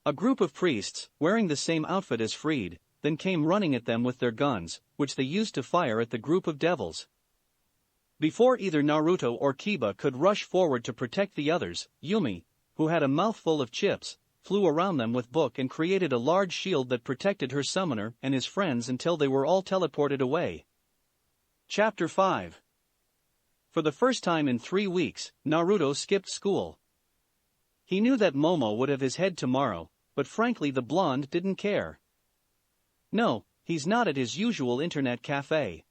A group of priests, wearing the same outfit as Fried, then came running at them with their guns, which they used to fire at the group of devils. Before either Naruto or Kiba could rush forward to protect the others, Yuumi, who had a mouthful of chips, flew around them with Book and created a large shield that protected her summoner and his friends until they were all teleported away. Chapter 5. For the first time in 3 weeks, Naruto skipped school. He knew that Momo would have his head tomorrow, but frankly the blonde didn't care. No, he's not at his usual internet cafe.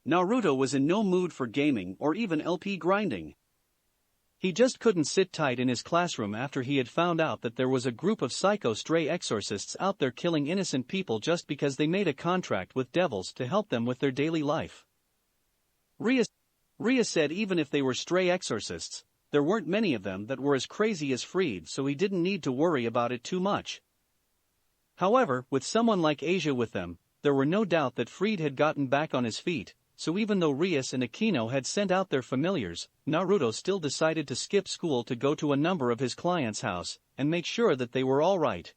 Naruto was in no mood for gaming or even LP grinding. He just couldn't sit tight in his classroom after he had found out that there was a group of psycho stray exorcists out there killing innocent people just because they made a contract with devils to help them with their daily life. Ria said even if they were stray exorcists, there weren't many of them that were as crazy as Fried, so he didn't need to worry about it too much. However, with someone like Asia with them, there were no doubt that Fried had gotten back on his feet, so even though Rias and Aquino had sent out their familiars, Naruto still decided to skip school to go to a number of his clients' house, and make sure that they were all right.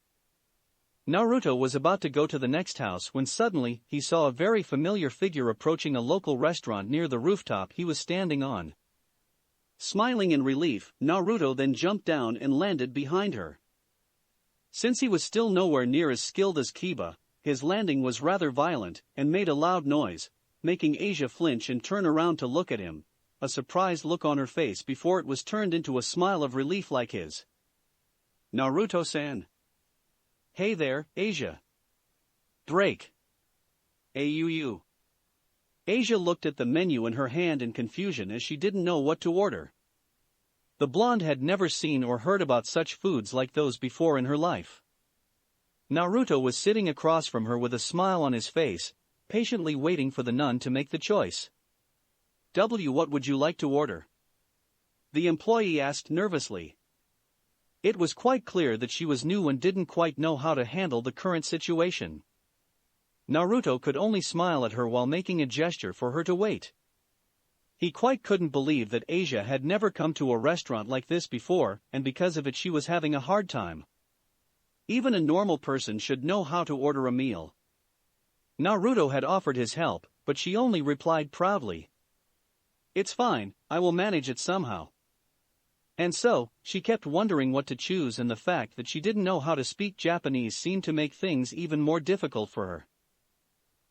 Naruto was about to go to the next house when suddenly he saw a very familiar figure approaching a local restaurant near the rooftop he was standing on. Smiling in relief, Naruto then jumped down and landed behind her. Since he was still nowhere near as skilled as Kiba, his landing was rather violent and made a loud noise, making Asia flinch and turn around to look at him, a surprised look on her face before it was turned into a smile of relief like his. Naruto-san. Hey there, Asia. Break. AUU. Asia looked at the menu in her hand in confusion as she didn't know what to order. The blonde had never seen or heard about such foods like those before in her life. Naruto was sitting across from her with a smile on his face, patiently waiting for the nun to make the choice. What would you like to order? The employee asked nervously. It was quite clear that she was new and didn't quite know how to handle the current situation. Naruto could only smile at her while making a gesture for her to wait. He quite couldn't believe that Asia had never come to a restaurant like this before, and because of it she was having a hard time. Even a normal person should know how to order a meal. Naruto had offered his help, but she only replied proudly. It's fine, I will manage it somehow. And so, she kept wondering what to choose, and the fact that she didn't know how to speak Japanese seemed to make things even more difficult for her.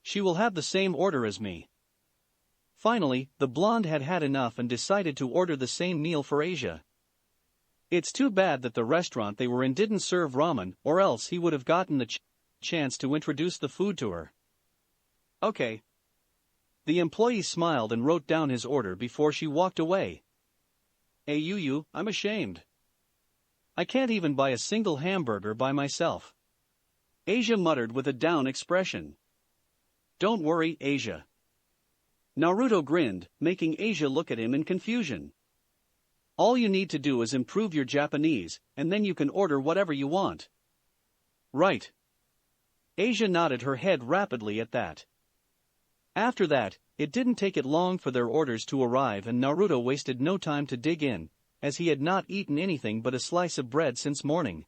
She will have the same order as me. Finally, the blonde had had enough and decided to order the same meal for Asia. It's too bad that the restaurant they were in didn't serve ramen, or else he would have gotten the chance to introduce the food to her. Okay. The employee smiled and wrote down his order before she walked away. AUU, I'm ashamed. I can't even buy a single hamburger by myself. Asia muttered with a down expression. Don't worry, Asia. Naruto grinned, making Asia look at him in confusion. All you need to do is improve your Japanese, and then you can order whatever you want. Right. Asia nodded her head rapidly at that. After that, it didn't take it long for their orders to arrive, and Naruto wasted no time to dig in, as he had not eaten anything but a slice of bread since morning.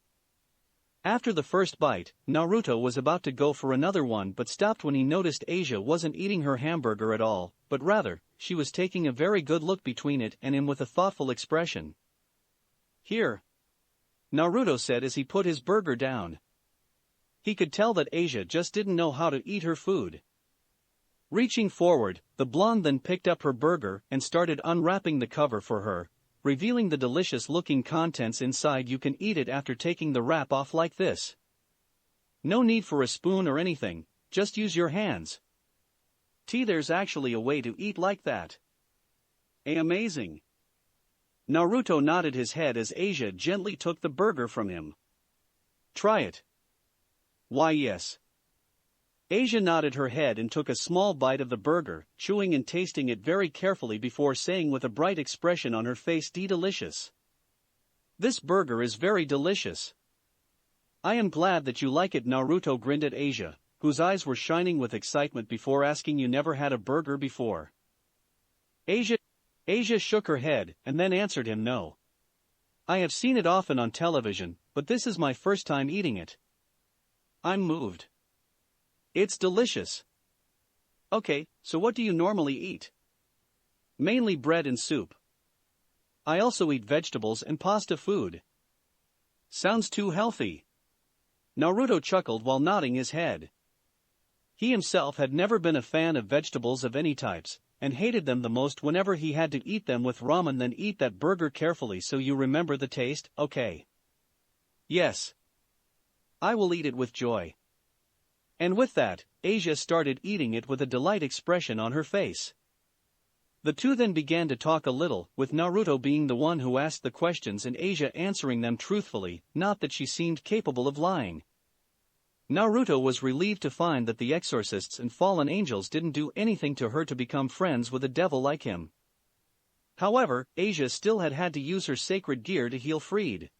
After the first bite, Naruto was about to go for another one but stopped when he noticed Asia wasn't eating her hamburger at all, but rather, she was taking a very good look between it and him with a thoughtful expression. Here. Naruto said as he put his burger down. He could tell that Asia just didn't know how to eat her food. Reaching forward, the blonde then picked up her burger and started unwrapping the cover for her, revealing the delicious-looking contents inside. You can eat it after taking the wrap off like this. No need for a spoon or anything, just use your hands. There's actually a way to eat like that. Amazing. Naruto nodded his head as Asia gently took the burger from him. Try it. Why yes. Asia nodded her head and took a small bite of the burger, chewing and tasting it very carefully before saying with a bright expression on her face, delicious. This burger is very delicious. I am glad that you like it. Naruto grinned at Asia, whose eyes were shining with excitement before asking, you never had a burger before? Asia shook her head and then answered him, no. I have seen it often on television, but this is my first time eating it. I'm moved. It's delicious. Okay, so what do you normally eat? Mainly bread and soup. I also eat vegetables and pasta food. Sounds too healthy. Naruto chuckled while nodding his head. He himself had never been a fan of vegetables of any types, and hated them the most whenever he had to eat them with ramen. Then eat that burger carefully so you remember the taste, okay? Yes. I will eat it with joy. And with that, Asia started eating it with a delight expression on her face. The two then began to talk a little, with Naruto being the one who asked the questions and Asia answering them truthfully, not that she seemed capable of lying. Naruto was relieved to find that the exorcists and fallen angels didn't do anything to her to become friends with a devil like him. However, Asia still had to use her sacred gear to heal Freed.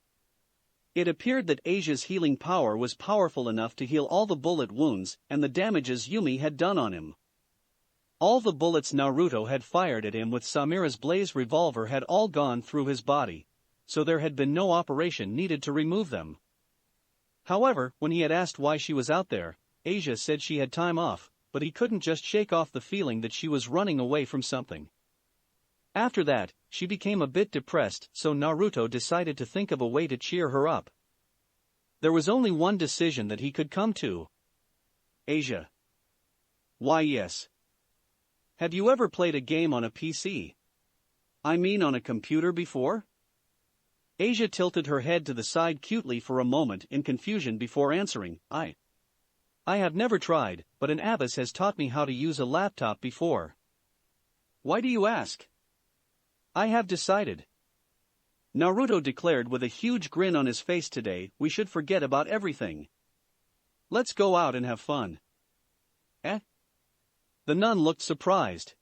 It appeared that Asia's healing power was powerful enough to heal all the bullet wounds and the damages Yuumi had done on him. All the bullets Naruto had fired at him with Samura's blaze revolver had all gone through his body, so there had been no operation needed to remove them. However, when he had asked why she was out there, Asia said she had time off, but he couldn't just shake off the feeling that she was running away from something. After that, she became a bit depressed, so Naruto decided to think of a way to cheer her up. There was only one decision that he could come to. Asia. Why yes. Have you ever played a game on a PC? I mean on a computer before? Asia tilted her head to the side cutely for a moment in confusion before answering, I have never tried, but an abbess has taught me how to use a laptop before. Why do you ask? I have decided. Naruto declared with a huge grin on his face, today we should forget about everything. Let's go out and have fun. Eh? The nun looked surprised.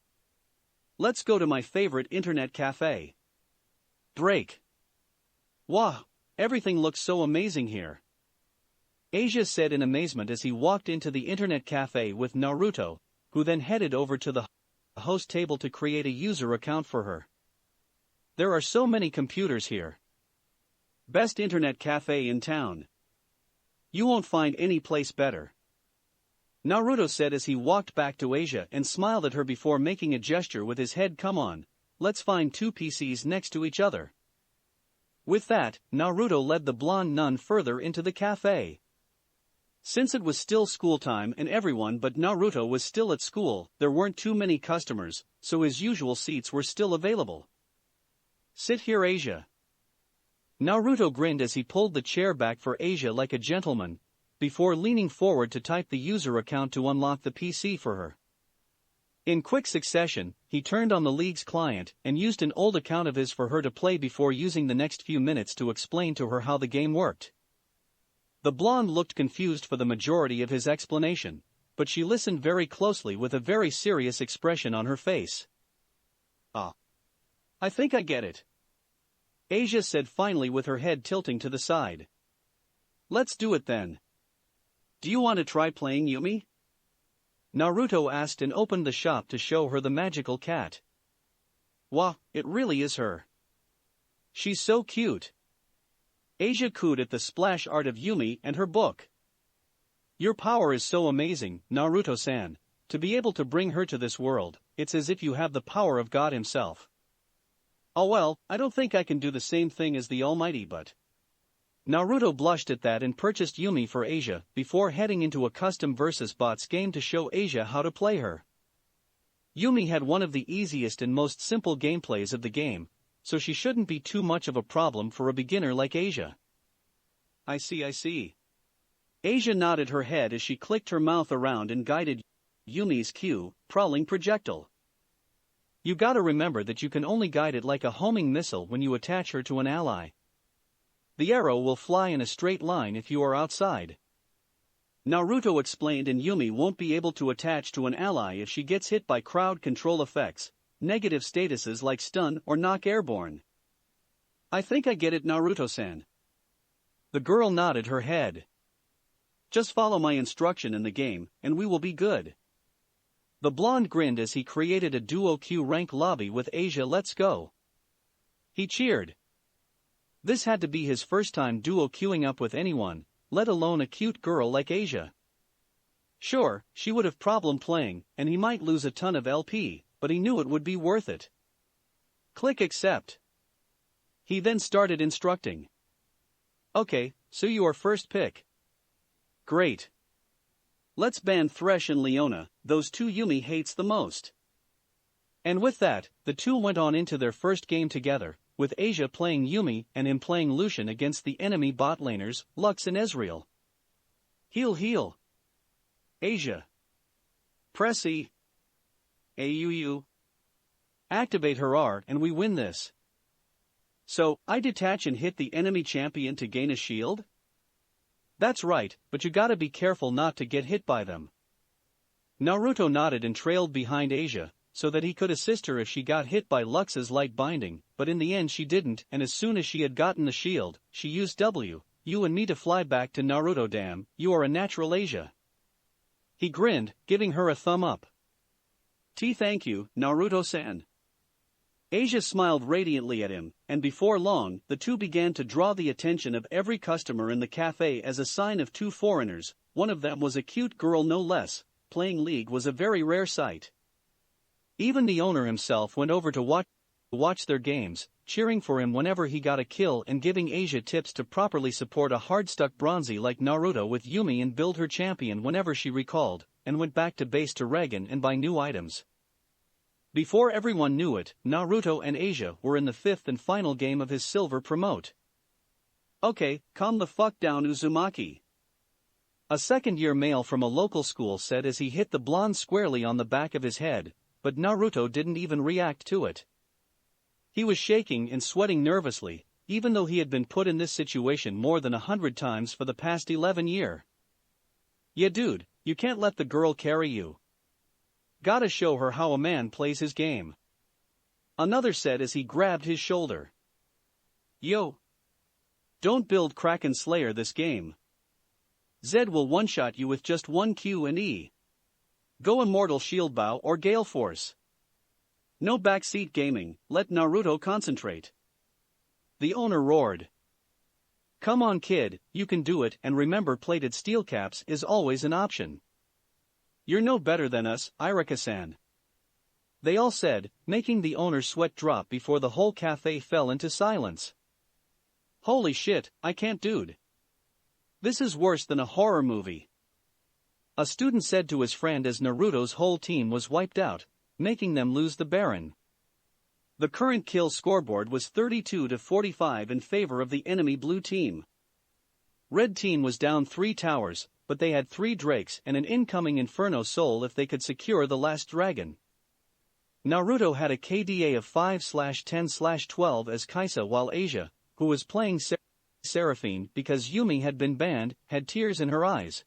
Let's go to my favorite internet cafe. Break. Wow, everything looks so amazing here. Asia said in amazement as he walked into the internet cafe with Naruto, who then headed over to the host table to create a user account for her. There are so many computers here. Best internet cafe in town. You won't find any place better. Naruto said as he walked back to Asia and smiled at her before making a gesture with his head. Come on, let's find two PCs next to each other. With that, Naruto led the blonde nun further into the cafe. Since it was still school time and everyone but Naruto was still at school, there weren't too many customers, so his usual seats were still available. Sit here, Asia. Naruto grinned as he pulled the chair back for Asia like a gentleman, before leaning forward to type the user account to unlock the PC for her. In quick succession, he turned on the league's client and used an old account of his for her to play before using the next few minutes to explain to her how the game worked. The blonde looked confused for the majority of his explanation, but she listened very closely with a very serious expression on her face. I think I get it. Asia said finally with her head tilting to the side. Let's do it then. Do you want to try playing Yuumi? Naruto asked and opened the shop to show her the magical cat. Wow, it really is her. She's so cute. Asia cooed at the splash art of Yuumi and her book. Your power is so amazing, Naruto-san. To be able to bring her to this world, it's as if you have the power of God himself. Oh well, I don't think I can do the same thing as the Almighty, but... Naruto blushed at that and purchased Yuumi for Asia before heading into a custom versus bots game to show Asia how to play her. Yuumi had one of the easiest and most simple gameplays of the game, so she shouldn't be too much of a problem for a beginner like Asia. I see. Asia nodded her head as she clicked her mouth around and guided Yuumi's prowling projectile. You gotta remember that you can only guide it like a homing missile when you attach her to an ally. The arrow will fly in a straight line if you are outside. Naruto explained, and Yuumi won't be able to attach to an ally if she gets hit by crowd control effects, negative statuses like stun or knock airborne. I think I get it, Naruto-san. The girl nodded her head. Just follow my instruction in the game, and we will be good. The blonde grinned as he created a duo queue rank lobby with Asia. Let's go. He cheered. This had to be his first time duo queuing up with anyone, let alone a cute girl like Asia. Sure, she would have problem playing, and he might lose a ton of LP, but he knew it would be worth it. Click accept. He then started instructing. Okay, so you are first pick. Great. Let's ban Thresh and Leona, those two Yuumi hates the most. And with that, the two went on into their first game together, with Asia playing Yuumi and him playing Lucian against the enemy bot laners, Lux and Ezreal. Heal. Asia. Press E. AUU. Activate her R and we win this. So, I detach and hit the enemy champion to gain a shield? That's right, but you gotta be careful not to get hit by them. Naruto nodded and trailed behind Asia, so that he could assist her if she got hit by Lux's light binding, but in the end she didn't, and as soon as she had gotten the shield, she used you and me to fly back to Naruto. Damn, you are a natural Asia. He grinned, giving her a thumb up. Thank you, Naruto-san. Asia smiled radiantly at him, and before long, the two began to draw the attention of every customer in the cafe as a sign of two foreigners. One of them was a cute girl no less. Playing League was a very rare sight. Even the owner himself went over to watch their games, cheering for him whenever he got a kill and giving Asia tips to properly support a hard-stuck bronzy like Naruto with Yuumi and build her champion whenever she recalled, and went back to base to Regan and buy new items. Before everyone knew it, Naruto and Asia were in the fifth and final game of his silver promote. Okay, calm the fuck down, Uzumaki. A second-year male from a local school said as he hit the blonde squarely on the back of his head, but Naruto didn't even react to it. He was shaking and sweating nervously, even though he had been put in this situation more than 100 times for the past 11 years. Yeah dude, you can't let the girl carry you. Gotta show her how a man plays his game. Another said as he grabbed his shoulder. Yo. Don't build Kraken Slayer this game. Zed will one-shot you with just one Q and E. Go Immortal Shield Bow or Gale Force. No backseat gaming, let Naruto concentrate. The owner roared. Come on kid, you can do it, and remember plated steel caps is always an option. You're no better than us, Irika-san. They all said, making the owner's sweat drop before the whole cafe fell into silence. Holy shit, I can't dude. This is worse than a horror movie. A student said to his friend as Naruto's whole team was wiped out, making them lose the Baron. The current kill scoreboard was 32-45 in favor of the enemy blue team. Red team was down 3 towers, but they had 3 drakes and an incoming Inferno Soul if they could secure the last dragon. Naruto had a KDA of 5/10/12 as Kaisa, while Asia, who was playing Seraphine because Yuumi had been banned, had tears in her eyes.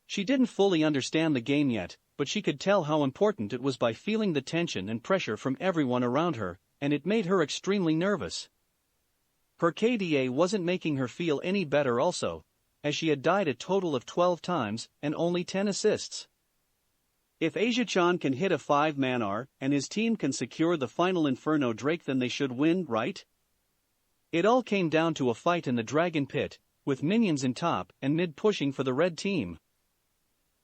She didn't fully understand the game yet, but she could tell how important it was by feeling the tension and pressure from everyone around her, and it made her extremely nervous. Her KDA wasn't making her feel any better also, as she had died a total of 12 times and only 10 assists. If Asia-chan can hit a 5-man R and his team can secure the final Inferno Drake, then they should win, right? It all came down to a fight in the Dragon Pit, with minions in top and mid pushing for the red team.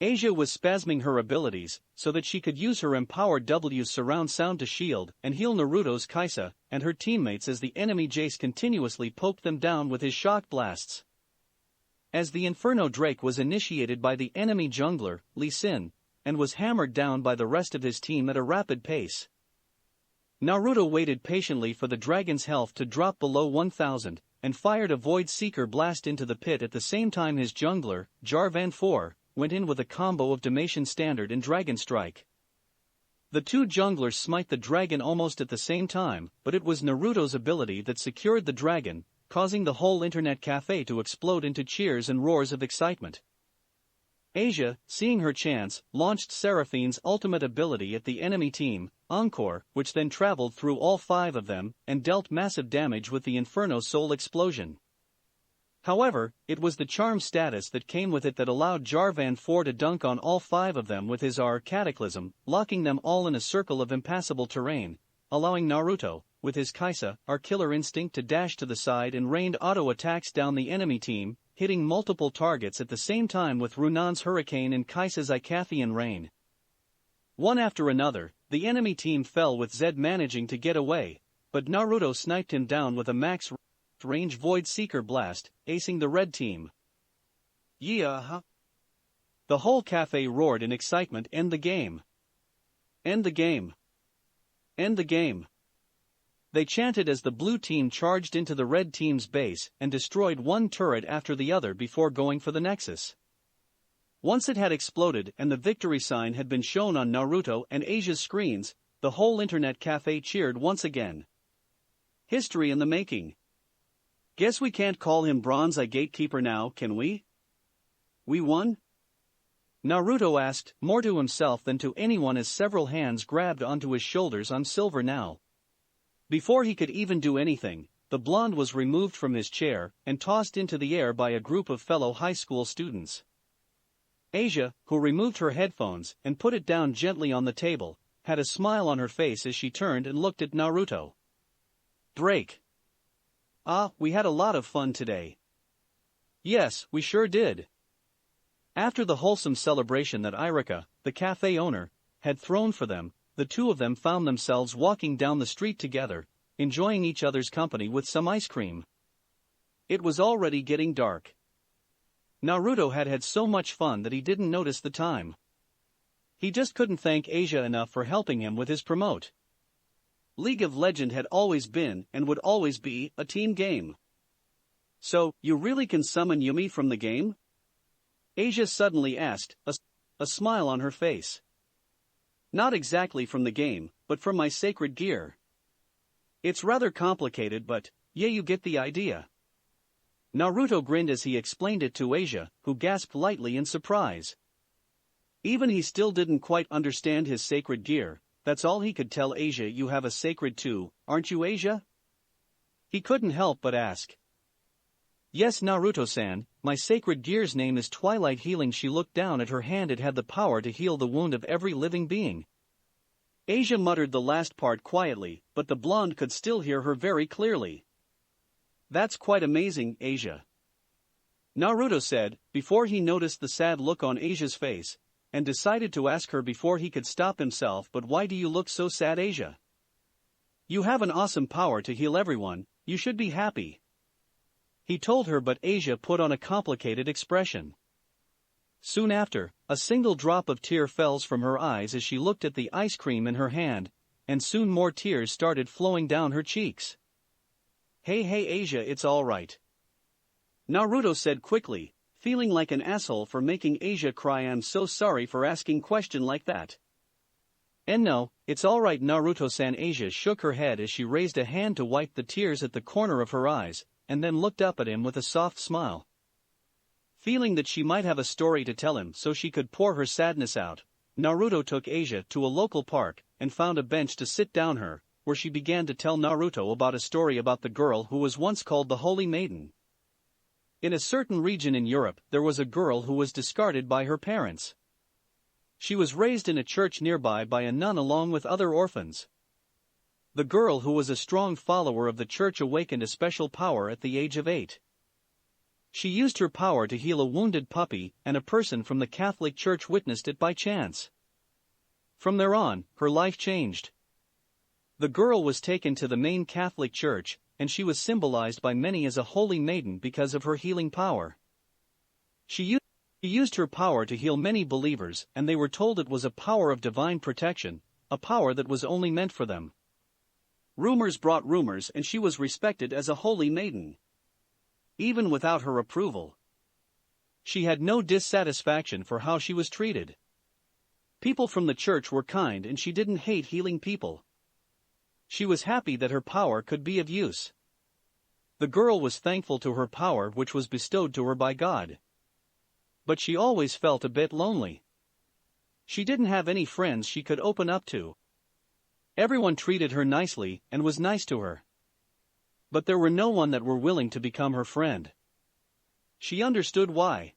Asia was spasming her abilities so that she could use her empowered W's surround sound to shield and heal Naruto's Kaisa and her teammates as the enemy Jace continuously poked them down with his shock blasts. As the Inferno Drake was initiated by the enemy jungler, Lucian, and was hammered down by the rest of his team at a rapid pace. Naruto waited patiently for the dragon's health to drop below 1000, and fired a Void Seeker blast into the pit at the same time his jungler, Jarvan IV, went in with a combo of Damation Standard and Dragon Strike. The two junglers smite the dragon almost at the same time, but it was Naruto's ability that secured the dragon, causing the whole internet cafe to explode into cheers and roars of excitement. Asia, seeing her chance, launched Seraphine's ultimate ability at the enemy team, Encore, which then traveled through all 5 of them, and dealt massive damage with the Inferno Soul explosion. However, it was the charm status that came with it that allowed Jarvan IV to dunk on all 5 of them with his R Cataclysm, locking them all in a circle of impassable terrain, allowing Naruto, with his Kaisa, our killer instinct, to dash to the side and rained auto attacks down the enemy team, hitting multiple targets at the same time with Runan's Hurricane and Kaisa's Icathian Rain. One after another, the enemy team fell with Zed managing to get away, but Naruto sniped him down with a max range Void Seeker blast, acing the red team. Yeah. The whole cafe roared in excitement. End the game. End the game. End the game. They chanted as the blue team charged into the red team's base and destroyed one turret after the other before going for the Nexus. Once it had exploded and the victory sign had been shown on Naruto and Asia's screens, the whole internet cafe cheered once again. History in the making. Guess we can't call him Bronze Eye Gatekeeper now, can we? We won? Naruto asked, more to himself than to anyone as several hands grabbed onto his shoulders. I'm silver now. Before he could even do anything, the blonde was removed from his chair and tossed into the air by a group of fellow high school students. Asia, who removed her headphones and put it down gently on the table, had a smile on her face as she turned and looked at Naruto. Break. Ah, we had a lot of fun today. Yes, we sure did. After the wholesome celebration that Irika, the cafe owner, had thrown for them, the two of them found themselves walking down the street together, enjoying each other's company with some ice cream. It was already getting dark. Naruto had had so much fun that he didn't notice the time. He just couldn't thank Asia enough for helping him with his promote. League of Legends had always been and would always be a team game. So, you really can summon Yuumi from the game? Asia suddenly asked, a smile on her face. Not exactly from the game, but from my sacred gear. It's rather complicated, but, yeah, you get the idea. Naruto grinned as he explained it to Asia, who gasped lightly in surprise. Even he still didn't quite understand his sacred gear. That's all he could tell Asia. You have a sacred too, aren't you, Asia? He couldn't help but ask. Yes, Naruto-san, my sacred gear's name is Twilight Healing. She looked down at her hand. It had the power to heal the wound of every living being. Asia muttered the last part quietly, but the blonde could still hear her very clearly. That's quite amazing, Asia. Naruto said, before he noticed the sad look on Asia's face, and decided to ask her before he could stop himself. But why do you look so sad, Asia? You have an awesome power to heal everyone, you should be happy. He told her, but Asia put on a complicated expression. Soon after, a single drop of tear fell from her eyes as she looked at the ice cream in her hand, and soon more tears started flowing down her cheeks. Hey Asia, it's all right. Naruto said quickly, feeling like an asshole for making Asia cry. I'm so sorry for asking question like that. And no, it's all right, Naruto-san. Asia shook her head as she raised a hand to wipe the tears at the corner of her eyes, and then looked up at him with a soft smile. Feeling that she might have a story to tell him so she could pour her sadness out, Naruto took Asia to a local park and found a bench to sit down her, where she began to tell Naruto about a story about the girl who was once called the Holy Maiden. In a certain region in Europe, there was a girl who was discarded by her parents. She was raised in a church nearby by a nun along with other orphans. The girl, who was a strong follower of the church, awakened a special power at the age of 8. She used her power to heal a wounded puppy, and a person from the Catholic Church witnessed it by chance. From there on, her life changed. The girl was taken to the main Catholic Church, and she was symbolized by many as a holy maiden because of her healing power. She used her power to heal many believers, and they were told it was a power of divine protection, a power that was only meant for them. Rumors brought rumors, and she was respected as a holy maiden. Even without her approval, she had no dissatisfaction for how she was treated. People from the church were kind, and she didn't hate healing people. She was happy that her power could be of use. The girl was thankful to her power, which was bestowed to her by God. But she always felt a bit lonely. She didn't have any friends she could open up to. Everyone treated her nicely and was nice to her. But there were no one that were willing to become her friend. She understood why.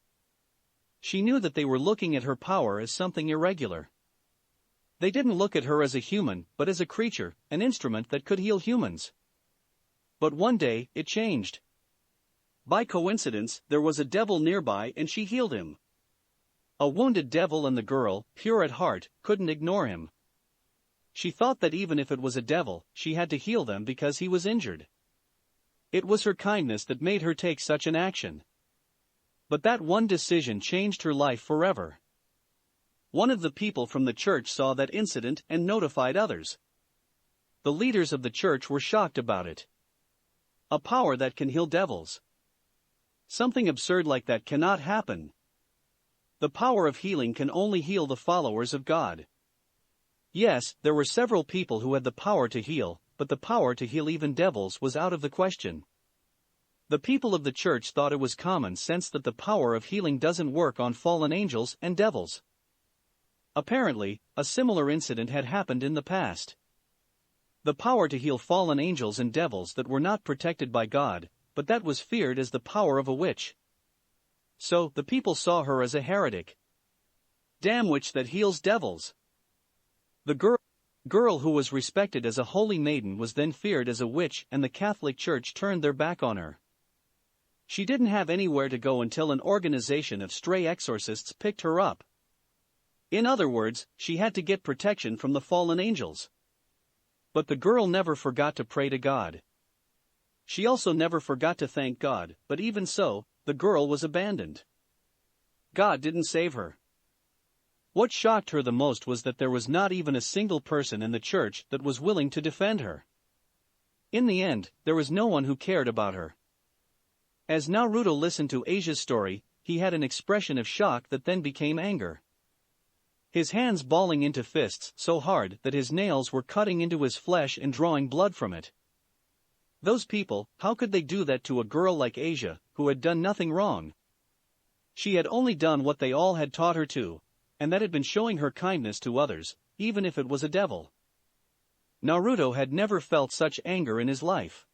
She knew that they were looking at her power as something irregular. They didn't look at her as a human, but as a creature, an instrument that could heal humans. But one day, it changed. By coincidence, there was a devil nearby and she healed him. A wounded devil, and the girl, pure at heart, couldn't ignore him. She thought that even if it was a devil, she had to heal them because he was injured. It was her kindness that made her take such an action. But that one decision changed her life forever. One of the people from the church saw that incident and notified others. The leaders of the church were shocked about it. A power that can heal devils. Something absurd like that cannot happen. The power of healing can only heal the followers of God. Yes, there were several people who had the power to heal, but the power to heal even devils was out of the question. The people of the church thought it was common sense that the power of healing doesn't work on fallen angels and devils. Apparently, a similar incident had happened in the past. The power to heal fallen angels and devils that were not protected by God, but that was feared as the power of a witch. So, the people saw her as a heretic. Damn witch that heals devils! The girl who was respected as a holy maiden was then feared as a witch, and the Catholic Church turned their back on her. She didn't have anywhere to go until an organization of stray exorcists picked her up. In other words, she had to get protection from the fallen angels. But the girl never forgot to pray to God. She also never forgot to thank God, but even so, the girl was abandoned. God didn't save her. What shocked her the most was that there was not even a single person in the church that was willing to defend her. In the end, there was no one who cared about her. As Naruto listened to Asia's story, he had an expression of shock that then became anger. His hands balling into fists so hard that his nails were cutting into his flesh and drawing blood from it. Those people, how could they do that to a girl like Asia, who had done nothing wrong? She had only done what they all had taught her to, and that had been showing her kindness to others, even if it was a devil. Naruto had never felt such anger in his life.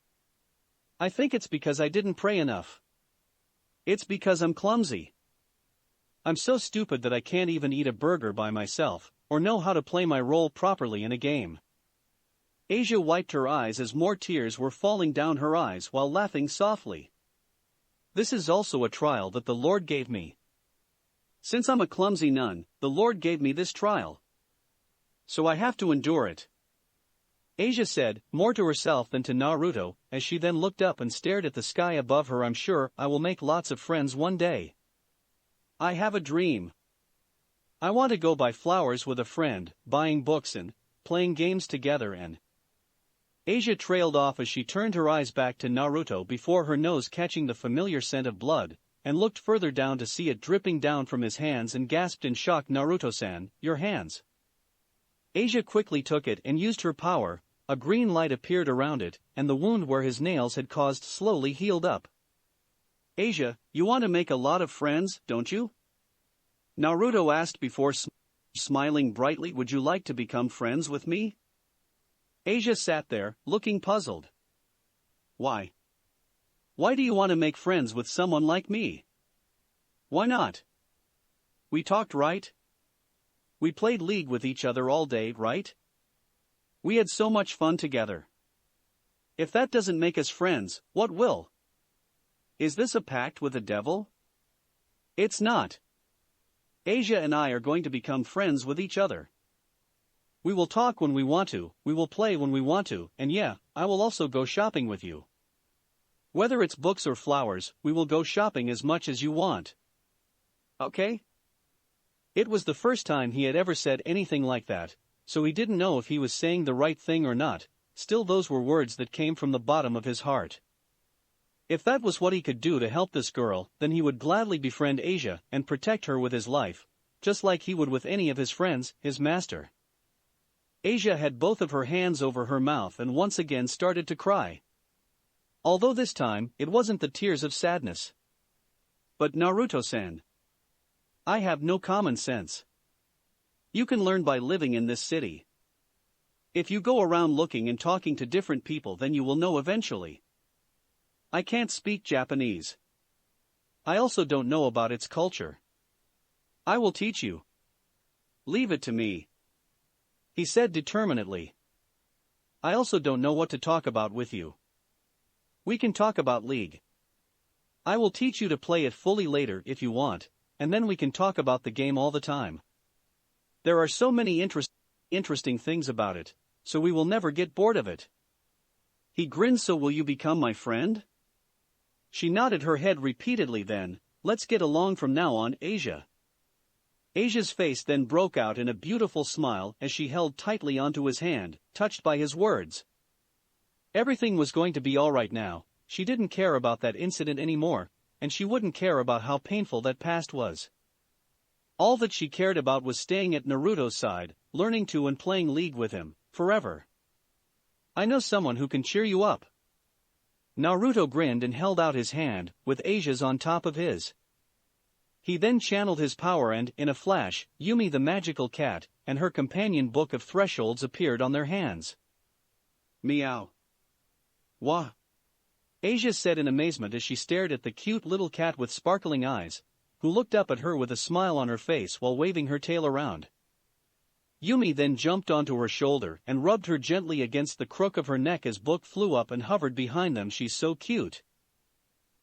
I think it's because I didn't pray enough. It's because I'm clumsy. I'm so stupid that I can't even eat a burger by myself, or know how to play my role properly in a game. Asia wiped her eyes as more tears were falling down her eyes while laughing softly. This is also a trial that the Lord gave me. Since I'm a clumsy nun, the Lord gave me this trial. So I have to endure it. Asia said, more to herself than to Naruto, as she then looked up and stared at the sky above her. I'm sure I will make lots of friends one day. I have a dream. I want to go buy flowers with a friend, buying books and playing games together and... Asia trailed off as she turned her eyes back to Naruto before her nose catching the familiar scent of blood, and looked further down to see it dripping down from his hands and gasped in shock. Naruto-san, your hands. Asia quickly took it and used her power. A green light appeared around it, and the wound where his nails had caused slowly healed up. Asia, you want to make a lot of friends, don't you? Naruto asked before smiling brightly. Would you like to become friends with me? Asia sat there, looking puzzled. Why? Why do you want to make friends with someone like me? Why not? We talked, right? We played League with each other all day, right? We had so much fun together. If that doesn't make us friends, what will? Is this a pact with the devil? It's not. Asia and I are going to become friends with each other. We will talk when we want to, we will play when we want to, and yeah, I will also go shopping with you. Whether it's books or flowers, we will go shopping as much as you want. Okay? It was the first time he had ever said anything like that, so he didn't know if he was saying the right thing or not. Still, those were words that came from the bottom of his heart. If that was what he could do to help this girl, then he would gladly befriend Asia and protect her with his life, just like he would with any of his friends, his master. Asia had both of her hands over her mouth and once again started to cry. Although this time, it wasn't the tears of sadness. But Naruto-san, I have no common sense. You can learn by living in this city. If you go around looking and talking to different people, then you will know eventually. I can't speak Japanese. I also don't know about its culture. I will teach you. Leave it to me, he said determinedly. I also don't know what to talk about with you. We can talk about League. I will teach you to play it fully later if you want, and then we can talk about the game all the time. There are so many interesting things about it, so we will never get bored of it. He grinned. So will you become my friend? She nodded her head repeatedly. Then, let's get along from now on, Asia. Asia's face then broke out in a beautiful smile as she held tightly onto his hand, touched by his words. Everything was going to be all right now. She didn't care about that incident anymore, and she wouldn't care about how painful that past was. All that she cared about was staying at Naruto's side, learning to and playing League with him, forever. I know someone who can cheer you up. Naruto grinned and held out his hand, with Asia's on top of his. He then channeled his power and, in a flash, Yuumi the magical cat, and her companion book of thresholds appeared on their hands. Meow. Wah. Asia said in amazement as she stared at the cute little cat with sparkling eyes, who looked up at her with a smile on her face while waving her tail around. Yuumi then jumped onto her shoulder and rubbed her gently against the crook of her neck as Book flew up and hovered behind them. She's so cute.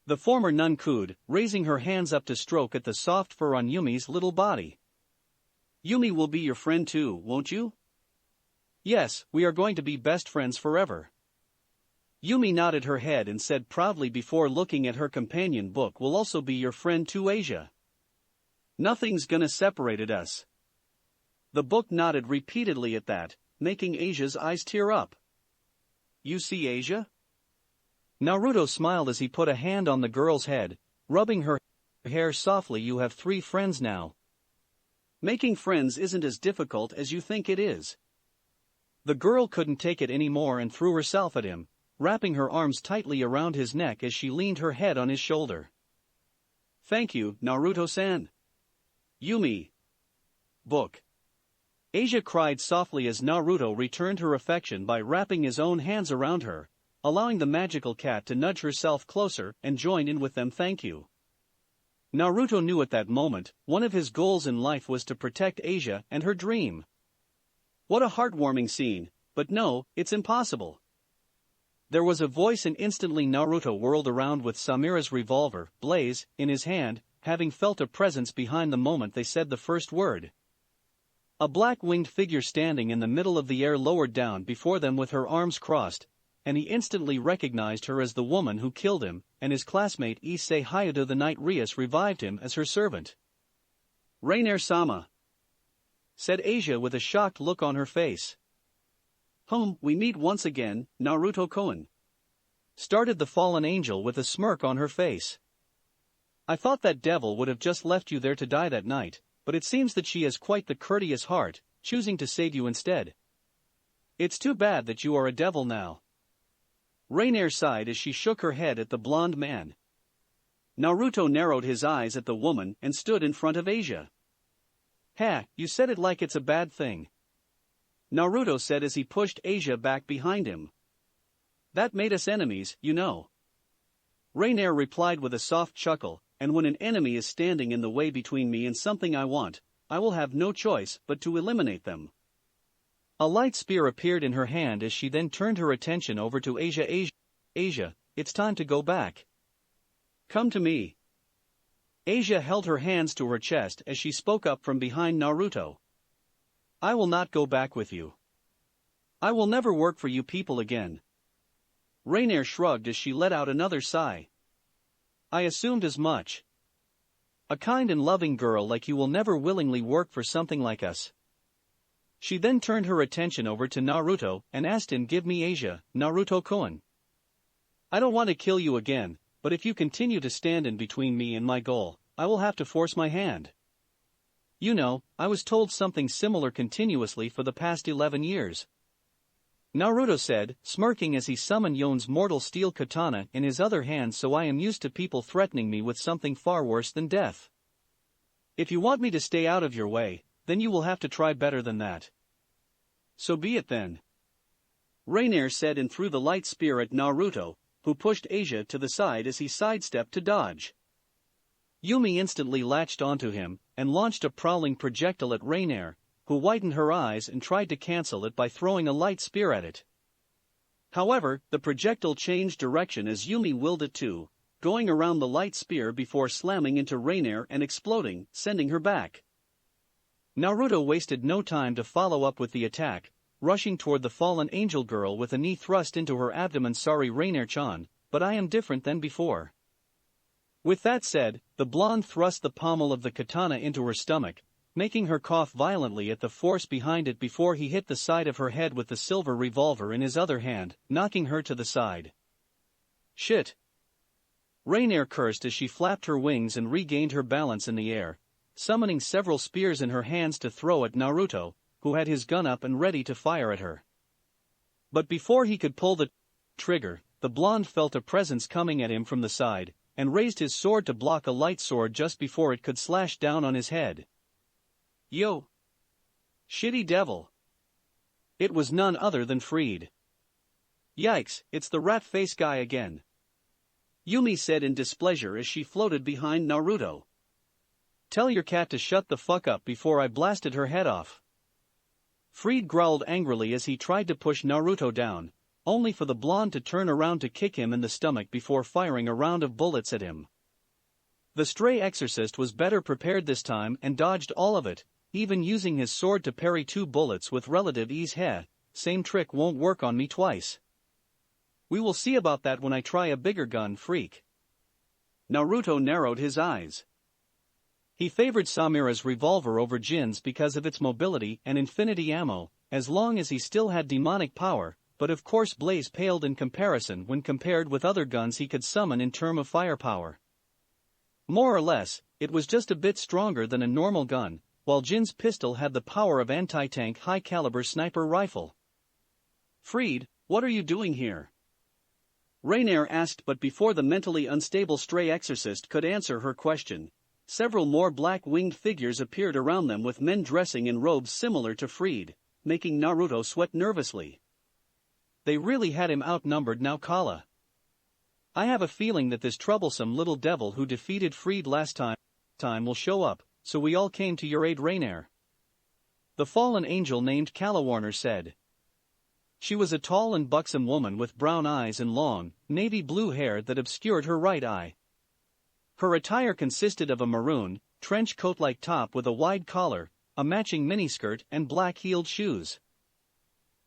The former nun cooed, raising her hands up to stroke at the soft fur on Yumi's little body. Yuumi will be your friend too, won't you? Yes, we are going to be best friends forever. Yuumi nodded her head and said proudly before looking at her companion. Book will also be your friend too, Asia. Nothing's gonna separate us. The Book nodded repeatedly at that, making Asia's eyes tear up. You see, Asia? Naruto smiled as he put a hand on the girl's head, rubbing her hair softly. You have 3 friends now. Making friends isn't as difficult as you think it is. The girl couldn't take it anymore and threw herself at him, wrapping her arms tightly around his neck as she leaned her head on his shoulder. Thank you, Naruto-san. Yuumi. Book. Asia cried softly as Naruto returned her affection by wrapping his own hands around her, allowing the magical cat to nudge herself closer and join in with them. Thank you. Naruto knew at that moment, one of his goals in life was to protect Asia and her dream. What a heartwarming scene, but no, it's impossible. There was a voice and instantly Naruto whirled around with Samira's revolver, Blaze, in his hand, having felt a presence behind the moment they said the first word. A black-winged figure standing in the middle of the air lowered down before them with her arms crossed, and he instantly recognized her as the woman who killed him, and his classmate Issei Hayato. The night Rias revived him as her servant. Rainier-sama, said Asia with a shocked look on her face. We meet once again, Naruto-kun, started the fallen angel with a smirk on her face. I thought that devil would have just left you there to die that night, but it seems that she has quite the courteous heart, choosing to save you instead. It's too bad that you are a devil now. Rainier sighed as she shook her head at the blonde man. Naruto narrowed his eyes at the woman and stood in front of Asia. Ha, you said it like it's a bad thing. Naruto said as he pushed Asia back behind him. That made us enemies, you know. Rainier replied with a soft chuckle, and when an enemy is standing in the way between me and something I want, I will have no choice but to eliminate them. A light spear appeared in her hand as she then turned her attention over to Asia. Asia, it's time to go back. Come to me. Asia held her hands to her chest as she spoke up from behind Naruto. I will not go back with you. I will never work for you people again. Rainier shrugged as she let out another sigh. I assumed as much. A kind and loving girl like you will never willingly work for something like us. She then turned her attention over to Naruto and asked him, give me Asia, Naruto-kun. I don't want to kill you again, but if you continue to stand in between me and my goal, I will have to force my hand. You know, I was told something similar continuously for the past 11 years. Naruto said, smirking as he summoned Yon's mortal steel katana in his other hand. So I am used to people threatening me with something far worse than death. If you want me to stay out of your way, then you will have to try better than that. So be it then. Rainier said and threw the light spear at Naruto, who pushed Asia to the side as he sidestepped to dodge. Yuumi instantly latched onto him and launched a prowling projectile at Rainier, who widened her eyes and tried to cancel it by throwing a light spear at it. However, the projectile changed direction as Yuumi willed it to, going around the light spear before slamming into Rainier and exploding, sending her back. Naruto wasted no time to follow up with the attack, rushing toward the fallen angel girl with a knee thrust into her abdomen. Sorry Rainier-chan, but I am different than before. With that said, the blonde thrust the pommel of the katana into her stomach, making her cough violently at the force behind it before he hit the side of her head with the silver revolver in his other hand, knocking her to the side. Shit! Rainier cursed as she flapped her wings and regained her balance in the air, summoning several spears in her hands to throw at Naruto, who had his gun up and ready to fire at her. But before he could pull the trigger, the blonde felt a presence coming at him from the side, and raised his sword to block a light sword just before it could slash down on his head. Yo! Shitty devil! It was none other than Freed. Yikes, it's the rat-face guy again. Yuumi said in displeasure as she floated behind Naruto. Tell your cat to shut the fuck up before I blasted her head off. Freed growled angrily as he tried to push Naruto down, only for the blonde to turn around to kick him in the stomach before firing a round of bullets at him. The stray exorcist was better prepared this time and dodged all of it, even using his sword to parry 2 bullets with relative ease. Same trick won't work on me twice. We will see about that when I try a bigger gun, freak. Naruto narrowed his eyes. He favored Samura's revolver over Jin's because of its mobility and infinity ammo, as long as he still had demonic power, but of course Blaze paled in comparison when compared with other guns he could summon in terms of firepower. More or less, it was just a bit stronger than a normal gun, while Jin's pistol had the power of anti-tank high-caliber sniper rifle. Freed, what are you doing here? Rainier asked, but before the mentally unstable stray exorcist could answer her question, several more black-winged figures appeared around them with men dressing in robes similar to Freed, making Naruto sweat nervously. They really had him outnumbered now. Kala. I have a feeling that this troublesome little devil who defeated Freed last time will show up, so we all came to your aid, Rainier. The fallen angel named Kalawarner said. She was a tall and buxom woman with brown eyes and long, navy blue hair that obscured her right eye. Her attire consisted of a maroon, trench coat-like top with a wide collar, a matching miniskirt and black-heeled shoes.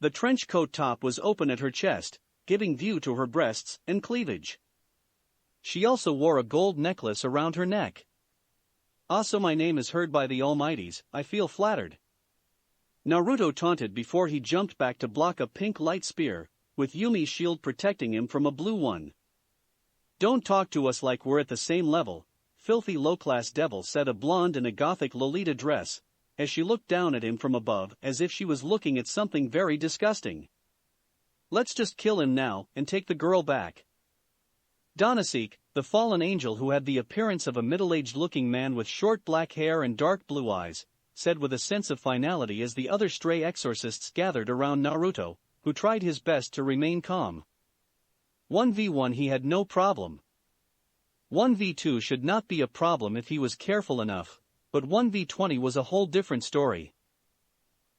The trench coat top was open at her chest, giving view to her breasts and cleavage. She also wore a gold necklace around her neck. Also, my name is heard by the Almighties, I feel flattered. Naruto taunted before he jumped back to block a pink light spear, with Yuumi's shield protecting him from a blue one. Don't talk to us like we're at the same level, filthy low-class devil, said a blonde in a gothic Lolita dress, as she looked down at him from above as if she was looking at something very disgusting. Let's just kill him now and take the girl back. Donasek, the fallen angel who had the appearance of a middle-aged looking man with short black hair and dark blue eyes, said with a sense of finality as the other stray exorcists gathered around Naruto, who tried his best to remain calm. 1v1 he had no problem. 1v2 should not be a problem if he was careful enough, but 1v20 was a whole different story.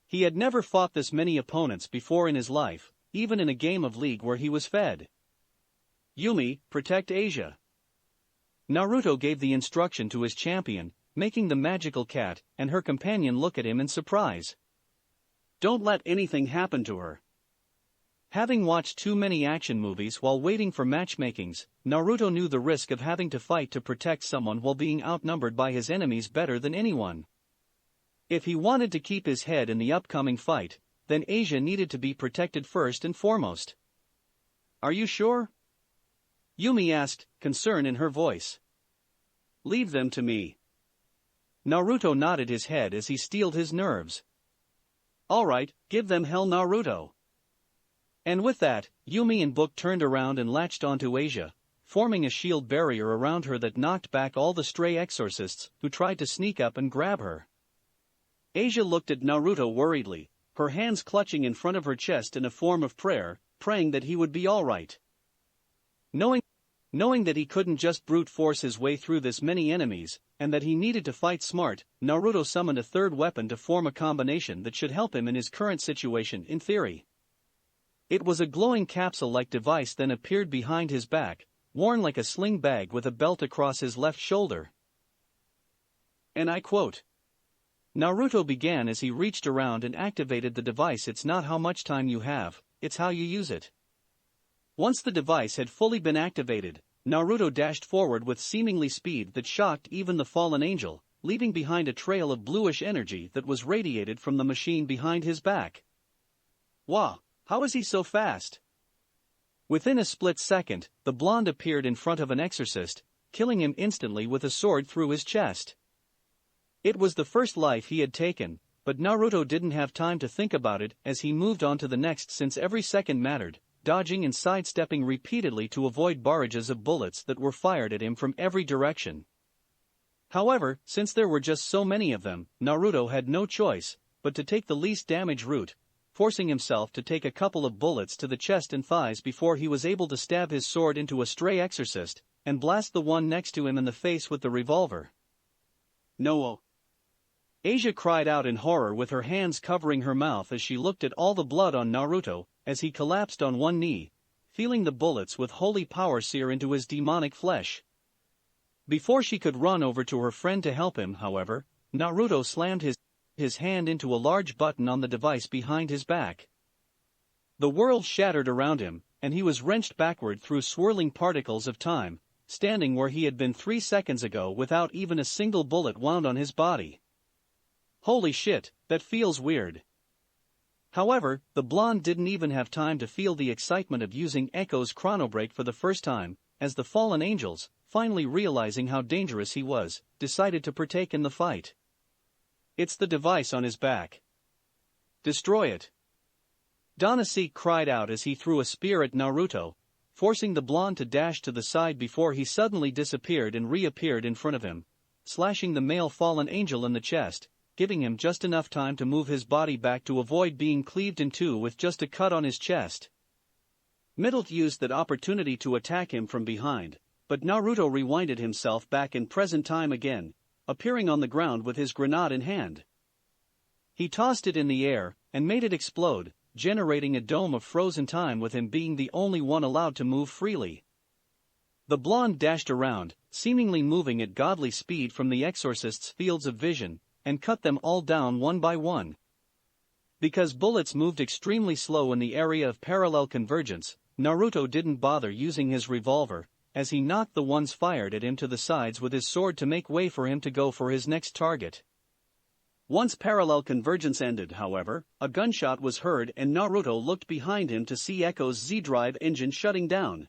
He had never fought this many opponents before in his life, even in a game of League where he was fed. Yuumi, protect Asia. Naruto gave the instruction to his champion, making the magical cat and her companion look at him in surprise. Don't let anything happen to her. Having watched too many action movies while waiting for matchmakings, Naruto knew the risk of having to fight to protect someone while being outnumbered by his enemies better than anyone. If he wanted to keep his head in the upcoming fight, then Asia needed to be protected first and foremost. Are you sure? Yuumi asked, concern in her voice. Leave them to me. Naruto nodded his head as he steeled his nerves. All right, give them hell, Naruto. And with that, Yuumi and Book turned around and latched onto Asia, forming a shield barrier around her that knocked back all the stray exorcists who tried to sneak up and grab her. Asia looked at Naruto worriedly, her hands clutching in front of her chest in a form of prayer, praying that he would be all right. Knowing that he couldn't just brute force his way through this many enemies, and that he needed to fight smart, Naruto summoned a third weapon to form a combination that should help him in his current situation in theory. It was a glowing capsule-like device that appeared behind his back, worn like a sling bag with a belt across his left shoulder. And I quote. Naruto began as he reached around and activated the device. It's not how much time you have, it's how you use it. Once the device had fully been activated, Naruto dashed forward with seemingly speed that shocked even the fallen angel, leaving behind a trail of bluish energy that was radiated from the machine behind his back. Wow, how is he so fast? Within a split second, the blonde appeared in front of an exorcist, killing him instantly with a sword through his chest. It was the first life he had taken, but Naruto didn't have time to think about it as he moved on to the next since every second mattered, dodging and sidestepping repeatedly to avoid barrages of bullets that were fired at him from every direction. However, since there were just so many of them, Naruto had no choice but to take the least damage route, forcing himself to take a couple of bullets to the chest and thighs before he was able to stab his sword into a stray exorcist and blast the one next to him in the face with the revolver. "No!" Asia cried out in horror with her hands covering her mouth as she looked at all the blood on Naruto, as he collapsed on one knee, feeling the bullets with holy power sear into his demonic flesh. Before she could run over to her friend to help him, however, Naruto slammed his hand into a large button on the device behind his back. The world shattered around him, and he was wrenched backward through swirling particles of time, standing where he had been 3 seconds ago without even a single bullet wound on his body. Holy shit, that feels weird. However, the blonde didn't even have time to feel the excitement of using Echo's chronobreak for the first time, as the fallen angels, finally realizing how dangerous he was, decided to partake in the fight. "It's the device on his back. Destroy it!" Danase cried out as he threw a spear at Naruto, forcing the blonde to dash to the side before he suddenly disappeared and reappeared in front of him, slashing the male fallen angel in the chest, giving him just enough time to move his body back to avoid being cleaved in two with just a cut on his chest. Middle used that opportunity to attack him from behind, but Naruto rewinded himself back in present time again, appearing on the ground with his grenade in hand. He tossed it in the air and made it explode, generating a dome of frozen time with him being the only one allowed to move freely. The blonde dashed around, seemingly moving at godly speed from the exorcist's fields of vision, and cut them all down one by one. Because bullets moved extremely slow in the area of parallel convergence, Naruto didn't bother using his revolver, as he knocked the ones fired at him to the sides with his sword to make way for him to go for his next target. Once parallel convergence ended, however, a gunshot was heard and Naruto looked behind him to see Echo's Z-drive engine shutting down.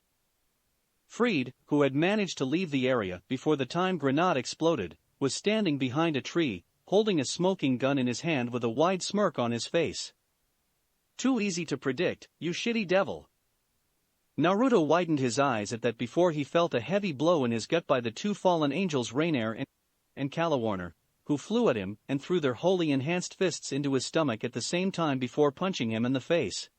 Fried, who had managed to leave the area before the time grenade exploded, was standing behind a tree, holding a smoking gun in his hand with a wide smirk on his face. "Too easy to predict, you shitty devil." Naruto widened his eyes at that before he felt a heavy blow in his gut by the two fallen angels Rainier and Calawarner, who flew at him and threw their wholly enhanced fists into his stomach at the same time before punching him in the face.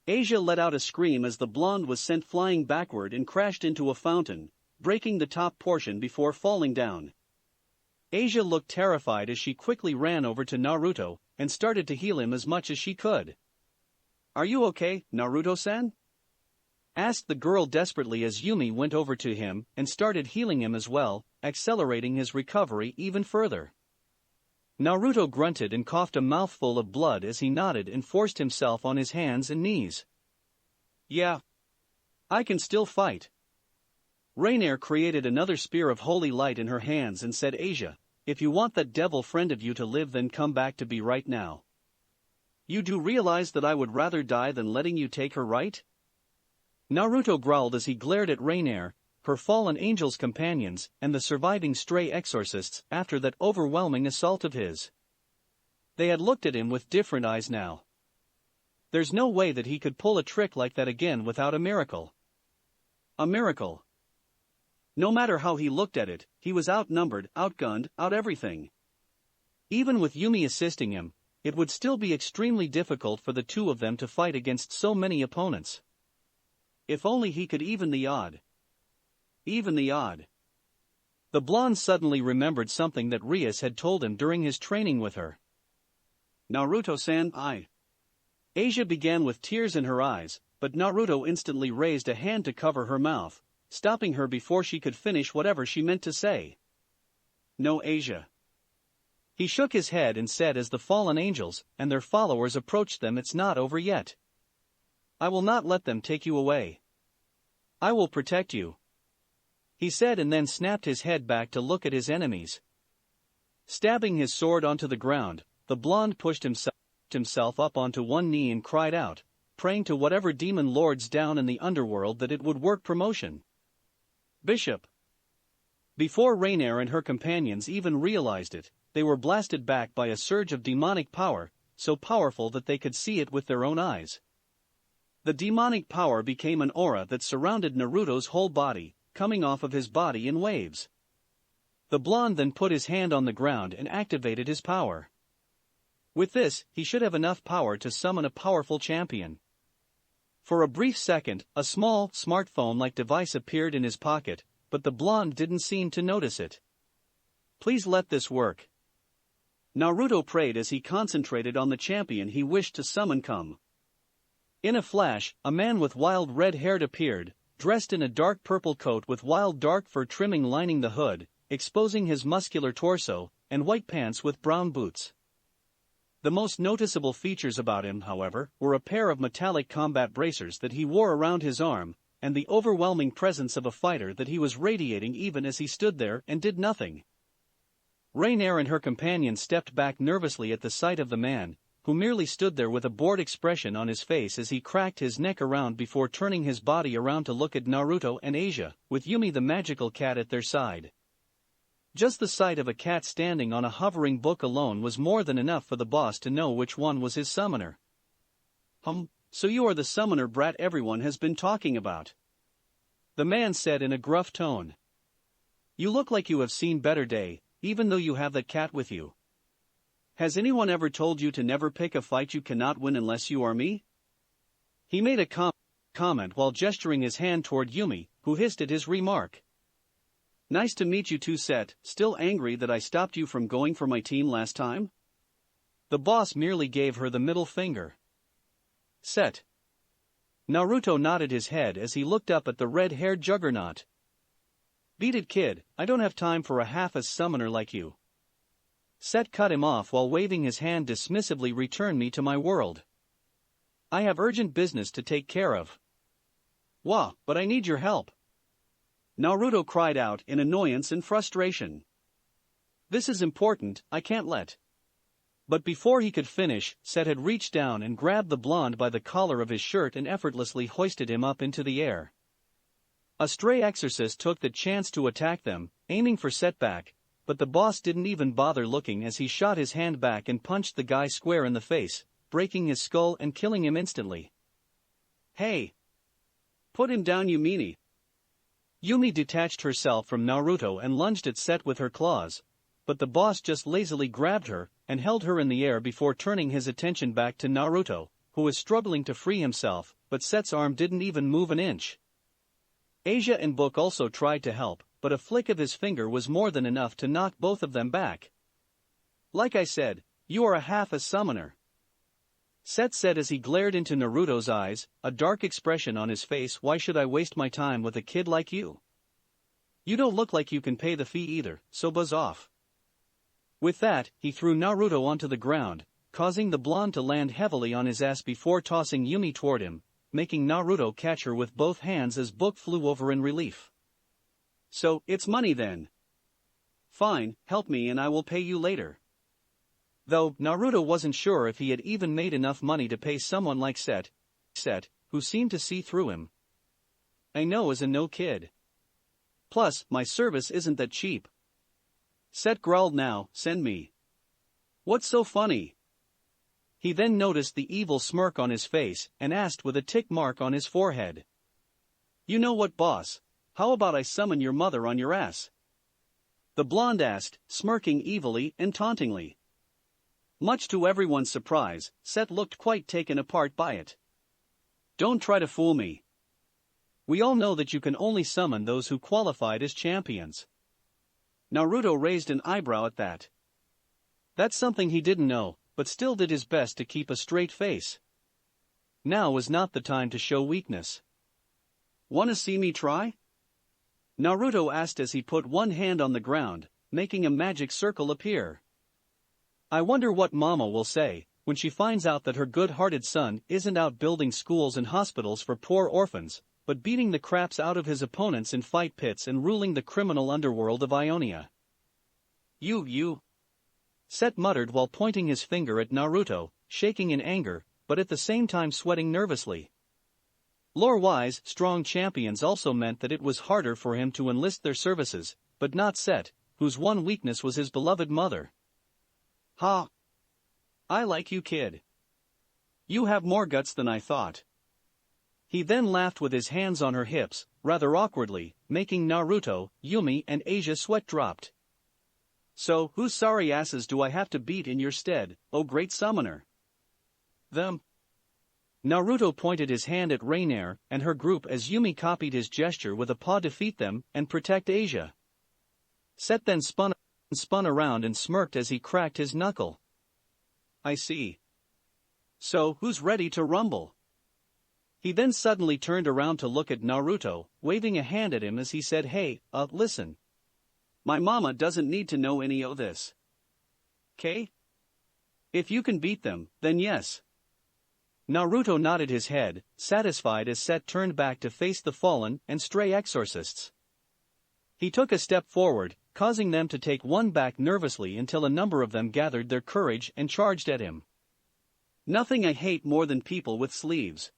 Asia let out a scream as the blonde was sent flying backward and crashed into a fountain, breaking the top portion before falling down. Asia looked terrified as she quickly ran over to Naruto and started to heal him as much as she could. "Are you okay, Naruto-san?" asked the girl desperately as Yuumi went over to him and started healing him as well, accelerating his recovery even further. Naruto grunted and coughed a mouthful of blood as he nodded and forced himself on his hands and knees. "Yeah. I can still fight." Rainier created another spear of holy light in her hands and said, "Asia, if you want that devil friend of you to live, then come back to me right now. You do realize that I would rather die than letting you take her, right?" Naruto growled as he glared at Rainier, her fallen angel's companions, and the surviving stray exorcists after that overwhelming assault of his. They had looked at him with different eyes now. There's no way that he could pull a trick like that again without a miracle. A miracle. No matter how he looked at it, he was outnumbered, outgunned, out everything. Even with Yuumi assisting him, it would still be extremely difficult for the two of them to fight against so many opponents. If only he could even the odd. Even the odd. The blonde suddenly remembered something that Rias had told him during his training with her. "Naruto-san, Asia began with tears in her eyes, but Naruto instantly raised a hand to cover her mouth, stopping her before she could finish whatever she meant to say. "No, Asia." He shook his head and said as the fallen angels and their followers approached them, "It's not over yet. I will not let them take you away. I will protect you," he said, and then snapped his head back to look at his enemies. Stabbing his sword onto the ground, the blonde pushed himself up onto one knee and cried out, praying to whatever demon lords down in the underworld that it would work promotion. "Bishop." Before Rainier and her companions even realized it, they were blasted back by a surge of demonic power, so powerful that they could see it with their own eyes. The demonic power became an aura that surrounded Naruto's whole body, coming off of his body in waves. The blonde then put his hand on the ground and activated his power. With this, he should have enough power to summon a powerful champion. For a brief second, a small, smartphone-like device appeared in his pocket, but the blonde didn't seem to notice it. Please let this work. Naruto prayed as he concentrated on the champion he wished to summon come. In a flash, a man with wild red hair appeared, dressed in a dark purple coat with wild dark fur trimming lining the hood, exposing his muscular torso, and white pants with brown boots. The most noticeable features about him, however, were a pair of metallic combat bracers that he wore around his arm, and the overwhelming presence of a fighter that he was radiating even as he stood there and did nothing. Rainier and her companion stepped back nervously at the sight of the man, who merely stood there with a bored expression on his face as he cracked his neck around before turning his body around to look at Naruto and Asia, with Yuumi the magical cat at their side. Just the sight of a cat standing on a hovering book alone was more than enough for the boss to know which one was his summoner. So you are the summoner brat everyone has been talking about," the man said in a gruff tone. "You look like you have seen better day, even though you have that cat with you. Has anyone ever told you to never pick a fight you cannot win unless you are me?" He made a comment while gesturing his hand toward Yuumi, who hissed at his remark. "Nice to meet you too, Set. Still angry that I stopped you from going for my team last time?" The boss merely gave her the middle finger. Set. Naruto nodded his head as he looked up at the red-haired juggernaut. "Beat it, kid, I don't have time for a half-ass summoner like you." Set cut him off while waving his hand dismissively. "Return me to my world. I have urgent business to take care of." "Wah, but I need your help," Naruto cried out in annoyance and frustration. "This is important, I can't let." But before he could finish, Set had reached down and grabbed the blonde by the collar of his shirt and effortlessly hoisted him up into the air. A stray exorcist took the chance to attack them, aiming for Set back, but the boss didn't even bother looking as he shot his hand back and punched the guy square in the face, breaking his skull and killing him instantly. "Hey! Put him down, Yuumi." Yuumi detached herself from Naruto and lunged at Set with her claws, but the boss just lazily grabbed her and held her in the air before turning his attention back to Naruto, who was struggling to free himself, but Set's arm didn't even move an inch. Asia and Book also tried to help, but a flick of his finger was more than enough to knock both of them back. "Like I said, you are a half-ass summoner," Set said as he glared into Naruto's eyes, a dark expression on his face. "Why should I waste my time with a kid like you? You don't look like you can pay the fee either, so buzz off." With that, he threw Naruto onto the ground, causing the blonde to land heavily on his ass before tossing Yuumi toward him, making Naruto catch her with both hands as Book flew over in relief. "So, it's money then. Fine, help me and I will pay you later." Though Naruto wasn't sure if he had even made enough money to pay someone like Set, who seemed to see through him. "I know as a no, kid. Plus, my service isn't that cheap." Set growled. "Now, send me." "What's so funny?" He then noticed the evil smirk on his face and asked with a tick mark on his forehead. "You know what, boss? How about I summon your mother on your ass?" the blonde asked, smirking evilly and tauntingly. Much to everyone's surprise, Set looked quite taken apart by it. "Don't try to fool me. We all know that you can only summon those who qualified as champions." Naruto raised an eyebrow at that. That's something he didn't know, but still did his best to keep a straight face. Now was not the time to show weakness. "Wanna see me try?" Naruto asked as he put one hand on the ground, making a magic circle appear. "I wonder what Mama will say when she finds out that her good-hearted son isn't out building schools and hospitals for poor orphans, but beating the craps out of his opponents in fight pits and ruling the criminal underworld of Ionia." You. Set muttered while pointing his finger at Naruto, shaking in anger, but at the same time sweating nervously. Lore-wise, strong champions also meant that it was harder for him to enlist their services, but not Set, whose one weakness was his beloved mother. "Ha! I like you, kid. You have more guts than I thought." He then laughed with his hands on her hips, rather awkwardly, making Naruto, Yuumi and Asia sweat dropped. So, whose sorry asses do I have to beat in your stead, oh great summoner? Them. Naruto pointed his hand at Reiner and her group as Yuumi copied his gesture with a paw. Defeat them and protect Asia. Set then spun around and smirked as he cracked his knuckle. I see. So, who's ready to rumble? He then suddenly turned around to look at Naruto, waving a hand at him as he said, hey, listen. My mama doesn't need to know any of this. 'Kay? If you can beat them, then yes. Naruto nodded his head, satisfied as Set turned back to face the fallen and stray exorcists. He took a step forward, causing them to take one back nervously until a number of them gathered their courage and charged at him. Nothing I hate more than people with sleeves.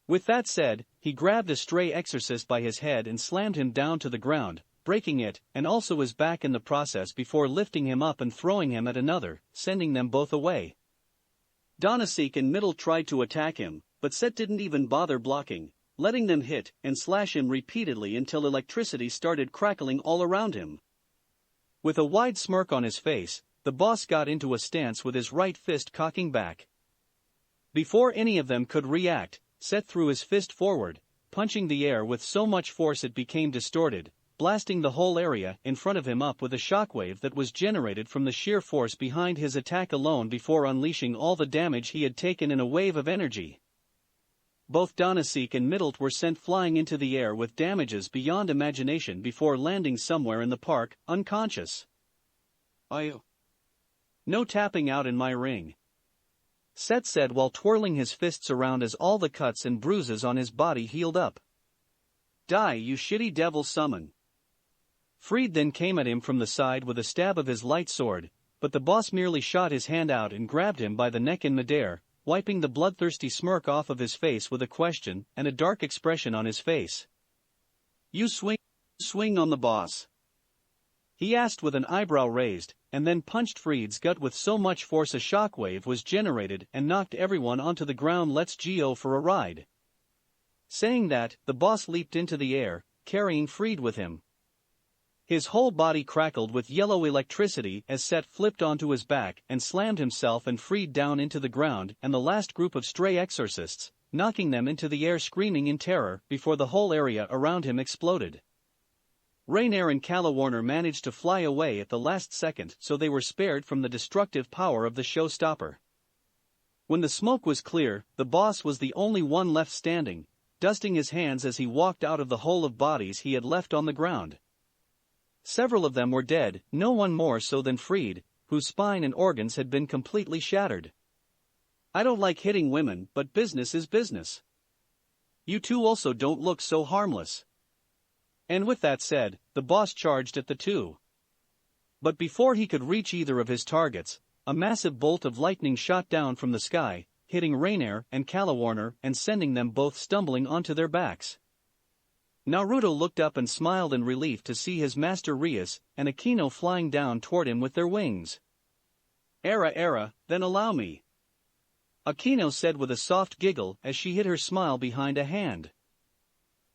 With that said, he grabbed a stray exorcist by his head and slammed him down to the ground, breaking it, and also his back in the process before lifting him up and throwing him at another, sending them both away. Donasek and Middle tried to attack him, but Set didn't even bother blocking, letting them hit and slash him repeatedly until electricity started crackling all around him. With a wide smirk on his face, the boss got into a stance with his right fist cocking back. Before any of them could react, Set threw his fist forward, punching the air with so much force it became distorted, blasting the whole area in front of him up with a shockwave that was generated from the sheer force behind his attack alone before unleashing all the damage he had taken in a wave of energy. Both Donasek and Middle were sent flying into the air with damages beyond imagination before landing somewhere in the park, unconscious. No tapping out in my ring. Set said while twirling his fists around as all the cuts and bruises on his body healed up. Die, you shitty devil summon. Fried then came at him from the side with a stab of his light sword, but the boss merely shot his hand out and grabbed him by the neck in midair, wiping the bloodthirsty smirk off of his face with a question and a dark expression on his face. You swing on the boss? He asked with an eyebrow raised, and then punched Fried's gut with so much force a shockwave was generated and knocked everyone onto the ground. Let's go for a ride. Saying that, the boss leaped into the air, carrying Fried with him. His whole body crackled with yellow electricity as Set flipped onto his back and slammed himself and Fried down into the ground and the last group of stray exorcists, knocking them into the air screaming in terror before the whole area around him exploded. Reiner and Calawarner managed to fly away at the last second, so they were spared from the destructive power of the showstopper. When the smoke was clear, the boss was the only one left standing, dusting his hands as he walked out of the hole of bodies he had left on the ground. Several of them were dead, no one more so than Fried, whose spine and organs had been completely shattered. I don't like hitting women, but business is business. You two also don't look so harmless. And with that said, the boss charged at the two. But before he could reach either of his targets, a massive bolt of lightning shot down from the sky, hitting Reiner and Calawarner and sending them both stumbling onto their backs. Naruto looked up and smiled in relief to see his master Rias and Akino flying down toward him with their wings. Era, then allow me. Akino said with a soft giggle as she hid her smile behind a hand.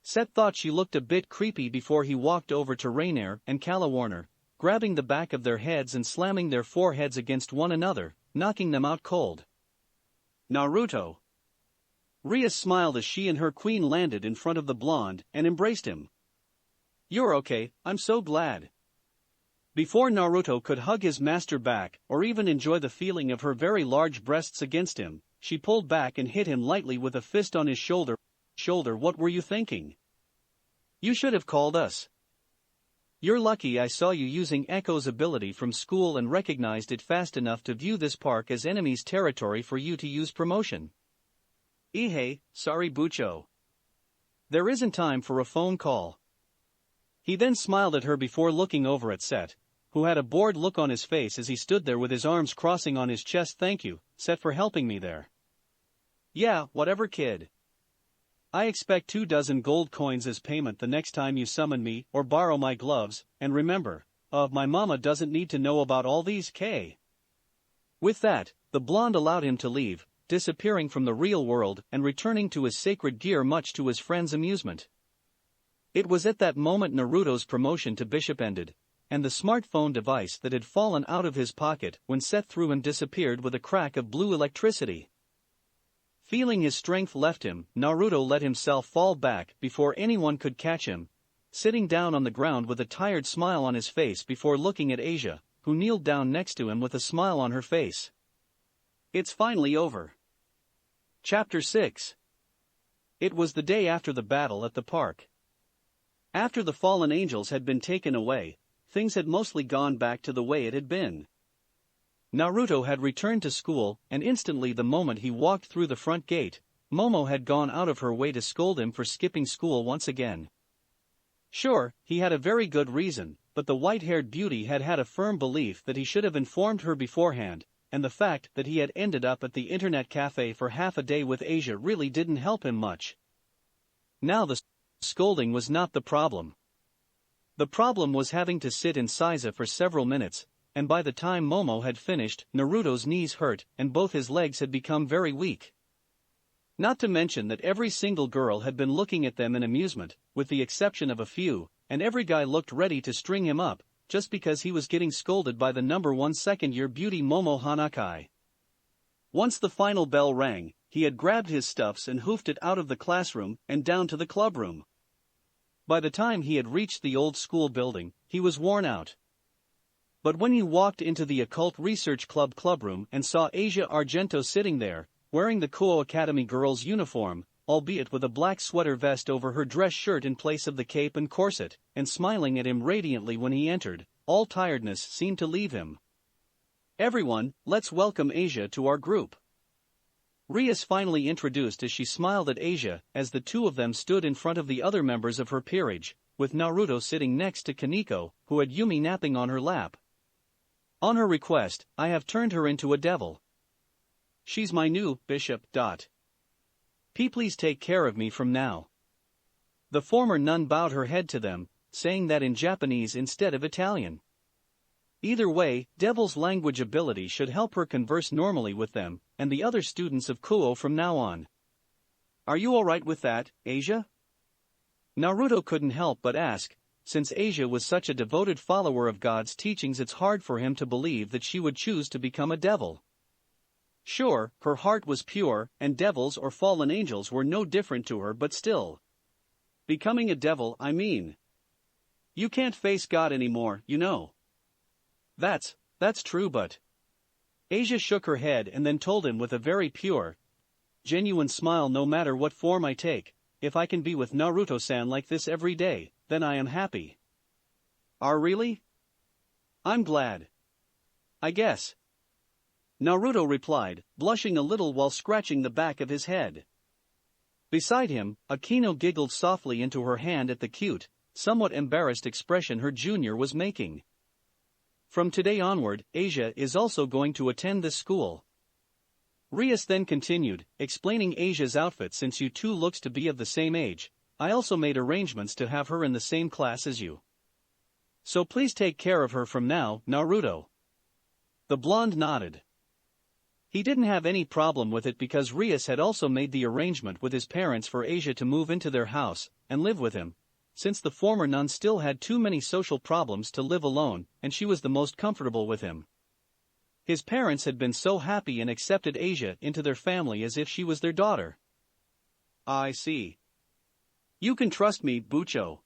Set thought she looked a bit creepy before he walked over to Reiner and Calawarner, grabbing the back of their heads and slamming their foreheads against one another, knocking them out cold. Naruto. Rias smiled as she and her queen landed in front of the blonde and embraced him. You're okay, I'm so glad. Before Naruto could hug his master back or even enjoy the feeling of her very large breasts against him, she pulled back and hit him lightly with a fist on his shoulder. What were you thinking? You should have called us. You're lucky I saw you using Echo's ability from school and recognized it fast enough to view this park as enemy's territory for you to use promotion. Sorry Bucho. There isn't time for a phone call. He then smiled at her before looking over at Set, who had a bored look on his face as he stood there with his arms crossing on his chest. Thank you, Set, for helping me there. Yeah, whatever kid. I expect 24 gold coins as payment the next time you summon me or borrow my gloves, and remember, my mama doesn't need to know about all these, K. With that, the blonde allowed him to leave, disappearing from the real world and returning to his sacred gear much to his friend's amusement. It was at that moment Naruto's promotion to bishop ended, and the smartphone device that had fallen out of his pocket when set through him disappeared with a crack of blue electricity. Feeling his strength left him, Naruto let himself fall back before anyone could catch him, sitting down on the ground with a tired smile on his face before looking at Asia, who kneeled down next to him with a smile on her face. It's finally over. Chapter 6. It was the day after the battle at the park. After the fallen angels had been taken away, things had mostly gone back to the way it had been. Naruto had returned to school, and instantly the moment he walked through the front gate, Momo had gone out of her way to scold him for skipping school once again. Sure, he had a very good reason, but the white-haired beauty had had a firm belief that he should have informed her beforehand, and the fact that he had ended up at the internet cafe for half a day with Asia really didn't help him much. Now the scolding was not the problem. The problem was having to sit in Seiza for several minutes, and by the time Momo had finished, Naruto's knees hurt and both his legs had become very weak. Not to mention that every single girl had been looking at them in amusement, with the exception of a few, and every guy looked ready to string him up, just because he was getting scolded by the number 1 second-year beauty Momo Hanakai. Once the final bell rang, he had grabbed his stuffs and hoofed it out of the classroom and down to the clubroom. By the time he had reached the old school building, he was worn out. But when he walked into the Occult Research Club clubroom and saw Asia Argento sitting there, wearing the Kuo Academy girl's uniform, albeit with a black sweater vest over her dress shirt in place of the cape and corset, and smiling at him radiantly when he entered, all tiredness seemed to leave him. "Everyone, let's welcome Asia to our group," Rias finally introduced as she smiled at Asia as the two of them stood in front of the other members of her peerage, with Naruto sitting next to Kaneko, who had Yuumi napping on her lap. "On her request, I have turned her into a devil. She's my new bishop. Please take care of me from now." The former nun bowed her head to them, saying that in Japanese instead of Italian. Either way, Devil's language ability should help her converse normally with them and the other students of Kuo from now on. "Are you alright with that, Asia?" Naruto couldn't help but ask. Since Asia was such a devoted follower of God's teachings, it's hard for him to believe that she would choose to become a devil. Sure, her heart was pure, and devils or fallen angels were no different to her, but still. Becoming a devil, I mean. You can't face God anymore, you know. That's true, but... Asia shook her head and then told him with a very pure, genuine smile, "No matter what form I take, if I can be with Naruto-san like this every day, then I am happy." "Are really? I'm glad. I guess." Naruto replied, blushing a little while scratching the back of his head. Beside him, Akino giggled softly into her hand at the cute, somewhat embarrassed expression her junior was making. "From today onward, Asia is also going to attend this school." Rias then continued, explaining Asia's outfit. "Since you two looks to be of the same age, I also made arrangements to have her in the same class as you. So please take care of her from now, Naruto." The blonde nodded. He didn't have any problem with it because Rias had also made the arrangement with his parents for Asia to move into their house and live with him, since the former nun still had too many social problems to live alone, and she was the most comfortable with him. His parents had been so happy and accepted Asia into their family as if she was their daughter. "I see. You can trust me, Bucho."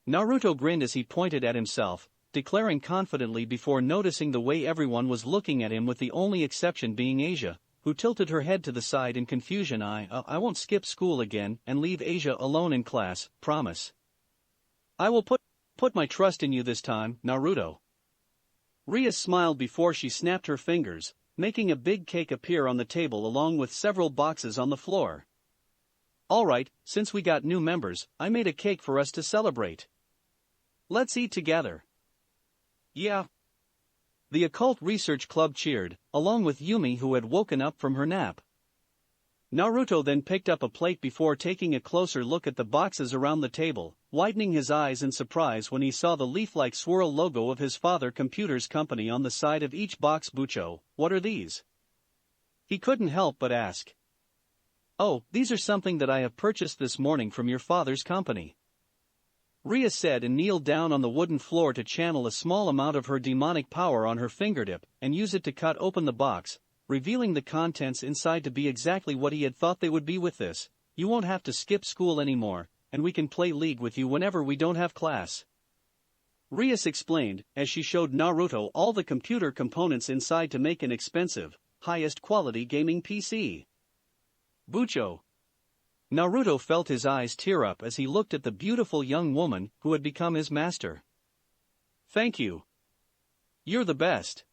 Naruto grinned as he pointed at himself, declaring confidently before noticing the way everyone was looking at him, with the only exception being Asia, who tilted her head to the side in confusion. I won't skip school again and leave Asia alone in class, promise. I will put my trust in you this time, Naruto." Rias smiled before she snapped her fingers, making a big cake appear on the table along with several boxes on the floor. "Alright, since we got new members, I made a cake for us to celebrate. Let's eat together." "Yeah." The Occult Research Club cheered, along with Yuumi, who had woken up from her nap. Naruto then picked up a plate before taking a closer look at the boxes around the table, widening his eyes in surprise when he saw the leaf-like swirl logo of his father computer's company on the side of each box. "Bucho, what are these?" He couldn't help but ask. "Oh, these are something that I have purchased this morning from your father's company," Ria said and kneeled down on the wooden floor to channel a small amount of her demonic power on her fingertip and use it to cut open the box, revealing the contents inside to be exactly what he had thought they would be. "With this, you won't have to skip school anymore, and we can play League with you whenever we don't have class," Rias explained, as she showed Naruto all the computer components inside to make an expensive, highest quality gaming PC. Bucho. Naruto felt his eyes tear up as he looked at the beautiful young woman who had become his master. "Thank you. You're the best."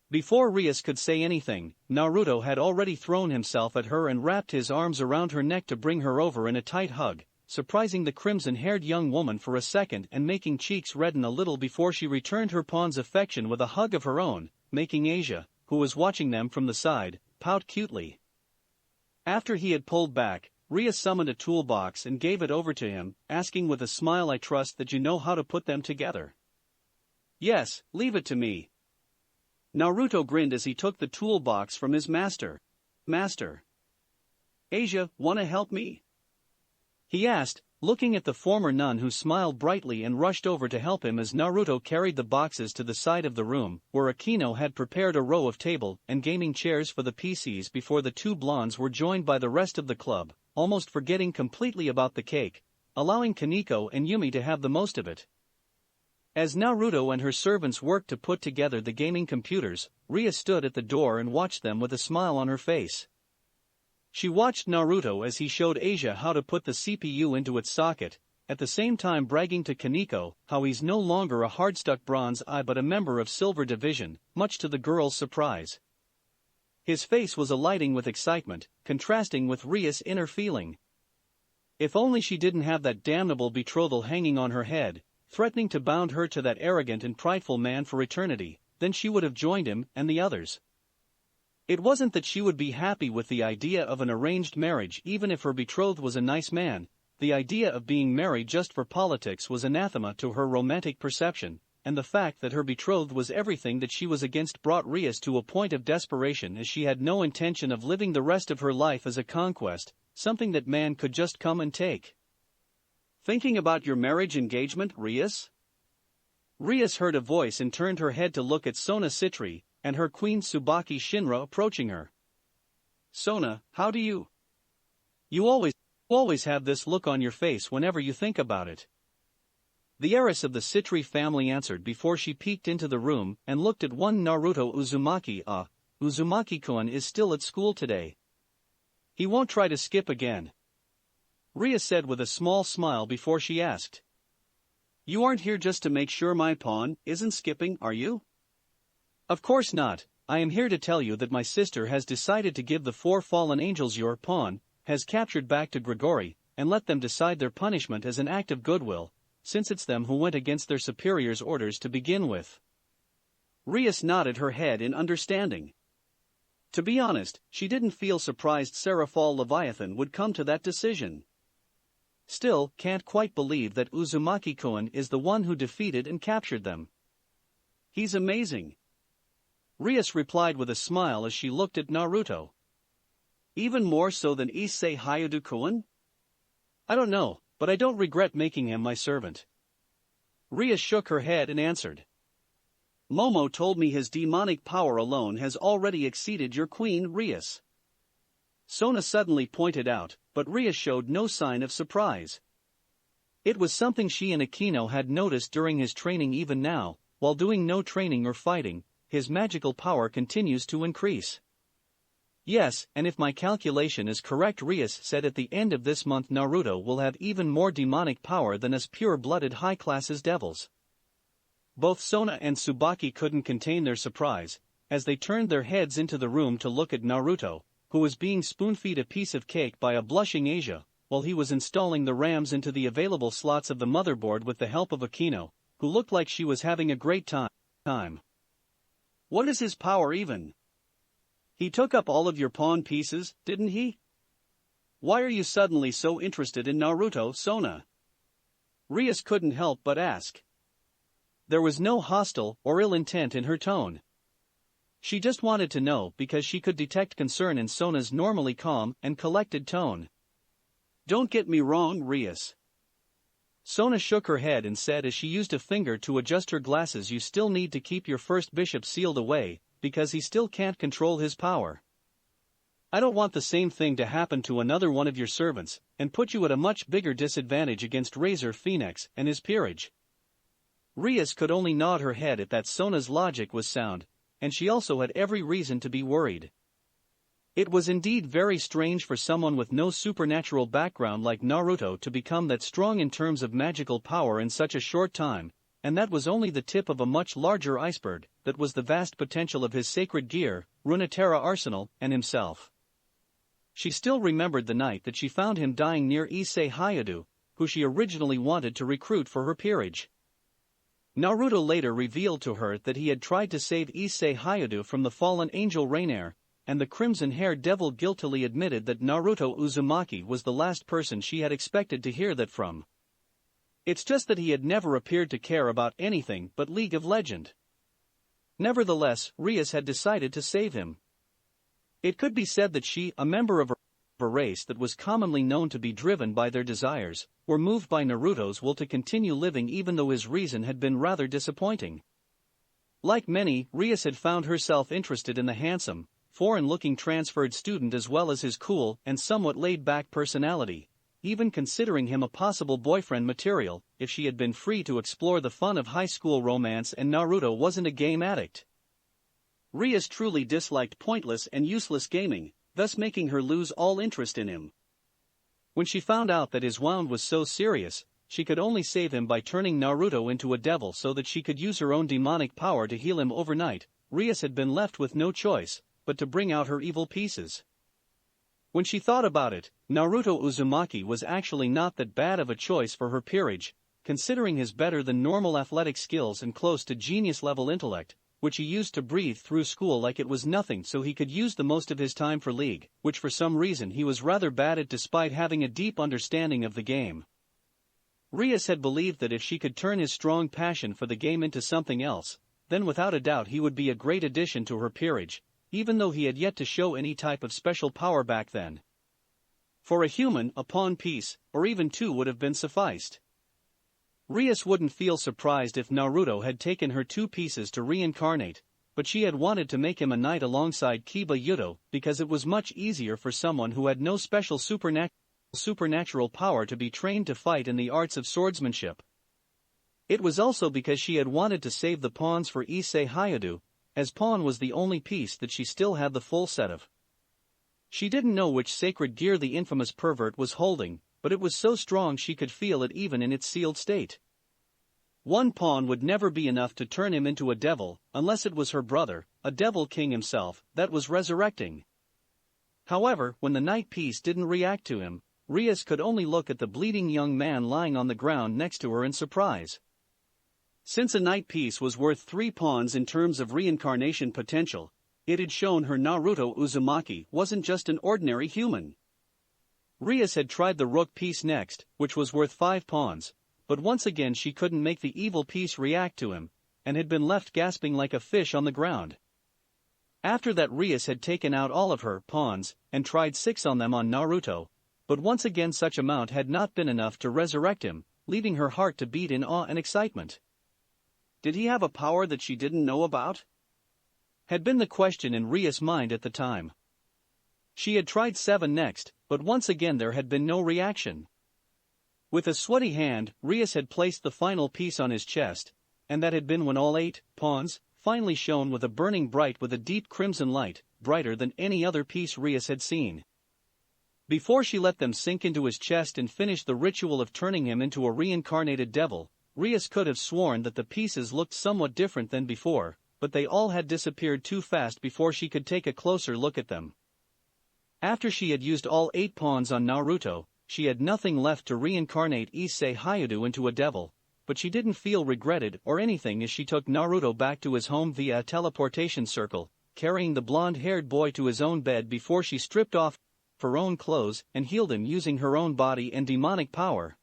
Before Rias could say anything, Naruto had already thrown himself at her and wrapped his arms around her neck to bring her over in a tight hug, surprising the crimson-haired young woman for a second and making cheeks redden a little before she returned her pawn's affection with a hug of her own, making Asia, who was watching them from the side, pout cutely. After he had pulled back, Ria summoned a toolbox and gave it over to him, asking with a smile, "I trust that you know how to put them together." "Yes, leave it to me." Naruto grinned as he took the toolbox from his master. "Master. Asia, wanna help me?" he asked, looking at the former nun who smiled brightly and rushed over to help him as Naruto carried the boxes to the side of the room, where Akino had prepared a row of table and gaming chairs for the PCs before the two blondes were joined by the rest of the club, almost forgetting completely about the cake, allowing Kaneko and Yuumi to have the most of it. As Naruto and her servants worked to put together the gaming computers, Ria stood at the door and watched them with a smile on her face. She watched Naruto as he showed Asia how to put the CPU into its socket, at the same time bragging to Kaneko how he's no longer a hardstuck bronze eye but a member of Silver Division, much to the girl's surprise. His face was alighting with excitement, contrasting with Ria's inner feeling. If only she didn't have that damnable betrothal hanging on her head, threatening to bound her to that arrogant and prideful man for eternity, then she would have joined him and the others. It wasn't that she would be happy with the idea of an arranged marriage even if her betrothed was a nice man. The idea of being married just for politics was anathema to her romantic perception, and the fact that her betrothed was everything that she was against brought Rias to a point of desperation, as she had no intention of living the rest of her life as a conquest, something that man could just come and take. "Thinking about your marriage engagement, Rias?" Rias heard a voice and turned her head to look at Sona Citri and her queen Tsubaki Shinra approaching her. "Sona, how do you? You always have this look on your face whenever you think about it." The heiress of the Citri family answered before she peeked into the room and looked at one Naruto Uzumaki. Uzumaki-kun is still at school today. He won't try to skip again," Ria said with a small smile before she asked. "You aren't here just to make sure my pawn isn't skipping, are you?" "Of course not. I am here to tell you that my sister has decided to give the four fallen angels your pawn, has captured back to Grigori, and let them decide their punishment as an act of goodwill, since it's them who went against their superior's orders to begin with." Rias nodded her head in understanding. To be honest, she didn't feel surprised Seraphal Leviathan would come to that decision. Still, can't quite believe that Uzumaki-kun is the one who defeated and captured them. "He's amazing," Rias replied with a smile as she looked at Naruto. "Even more so than Issei Hayadu-kun? I don't know, but I don't regret making him my servant." Rias shook her head and answered. "Momo told me his demonic power alone has already exceeded your queen, Rias." Sona suddenly pointed out, but Rias showed no sign of surprise. It was something she and Akino had noticed during his training. Even now, while doing no training or fighting, his magical power continues to increase. "Yes, and if my calculation is correct," Rias said, "at the end of this month Naruto will have even more demonic power than us pure-blooded high-classes devils." Both Sona and Tsubaki couldn't contain their surprise, as they turned their heads into the room to look at Naruto, who was being spoon-fed a piece of cake by a blushing Asia, while he was installing the RAMs into the available slots of the motherboard with the help of Akino, who looked like she was having a great time. "What is his power even? He took up all of your pawn pieces, didn't he? Why are you suddenly so interested in Naruto, Sona?" Rias couldn't help but ask. There was no hostile or ill intent in her tone. She just wanted to know because she could detect concern in Sona's normally calm and collected tone. "Don't get me wrong, Rias." Sona shook her head and said as she used a finger to adjust her glasses, "You still need to keep your first bishop sealed away, because he still can't control his power. I don't want the same thing to happen to another one of your servants, and put you at a much bigger disadvantage against Razor Phoenix and his peerage." Rias could only nod her head at that. Sona's logic was sound, and she also had every reason to be worried. It was indeed very strange for someone with no supernatural background like Naruto to become that strong in terms of magical power in such a short time, and that was only the tip of a much larger iceberg, that was the vast potential of his sacred gear, Runeterra arsenal, and himself. She still remembered the night that she found him dying near Issei Hayado, who she originally wanted to recruit for her peerage. Naruto later revealed to her that he had tried to save Issei Hayado from the fallen angel Rainier, and the crimson-haired devil guiltily admitted that Naruto Uzumaki was the last person she had expected to hear that from. It's just that he had never appeared to care about anything but League of Legends. Nevertheless, Rias had decided to save him. It could be said that she, a member of a race that was commonly known to be driven by their desires, were moved by Naruto's will to continue living even though his reason had been rather disappointing. Like many, Rias had found herself interested in the handsome, foreign-looking transferred student as well as his cool and somewhat laid-back personality, even considering him a possible boyfriend material if she had been free to explore the fun of high school romance and Naruto wasn't a game addict. Rias truly disliked pointless and useless gaming, thus making her lose all interest in him. When she found out that his wound was so serious, she could only save him by turning Naruto into a devil so that she could use her own demonic power to heal him overnight. Rias had been left with no choice but to bring out her evil pieces. When she thought about it, Naruto Uzumaki was actually not that bad of a choice for her peerage, considering his better-than-normal athletic skills and close to genius-level intellect, which he used to breathe through school like it was nothing so he could use the most of his time for League, which for some reason he was rather bad at despite having a deep understanding of the game. Rias had believed that if she could turn his strong passion for the game into something else, then without a doubt he would be a great addition to her peerage, even though he had yet to show any type of special power back then. For a human, a pawn piece, or even two would have been sufficed. Rias wouldn't feel surprised if Naruto had taken her two pieces to reincarnate, but she had wanted to make him a knight alongside Kiba Yudo because it was much easier for someone who had no special supernatural power to be trained to fight in the arts of swordsmanship. It was also because she had wanted to save the pawns for Issei Hayado, as pawn was the only piece that she still had the full set of. She didn't know which sacred gear the infamous pervert was holding, but it was so strong she could feel it even in its sealed state. One pawn would never be enough to turn him into a devil, unless it was her brother, a devil king himself, that was resurrecting. However, when the knight piece didn't react to him, Rias could only look at the bleeding young man lying on the ground next to her in surprise. Since a knight piece was worth 3 pawns in terms of reincarnation potential, it had shown her Naruto Uzumaki wasn't just an ordinary human. Rias had tried the rook piece next, which was worth 5 pawns, but once again she couldn't make the evil piece react to him, and had been left gasping like a fish on the ground. After that Rias had taken out all of her pawns, and tried 6 on them on Naruto, but once again such amount had not been enough to resurrect him, leaving her heart to beat in awe and excitement. Did he have a power that she didn't know about? Had been the question in Rias' mind at the time. She had tried 7 next, but once again there had been no reaction. With a sweaty hand, Rias had placed the final piece on his chest, and that had been when all 8 pawns finally shone with a burning bright with a deep crimson light, brighter than any other piece Rias had seen. Before she let them sink into his chest and finish the ritual of turning him into a reincarnated devil, Rias could have sworn that the pieces looked somewhat different than before, but they all had disappeared too fast before she could take a closer look at them. After she had used all 8 pawns on Naruto, she had nothing left to reincarnate Issei Hayado into a devil, but she didn't feel regretted or anything as she took Naruto back to his home via a teleportation circle, carrying the blonde-haired boy to his own bed before she stripped off her own clothes and healed him using her own body and demonic power.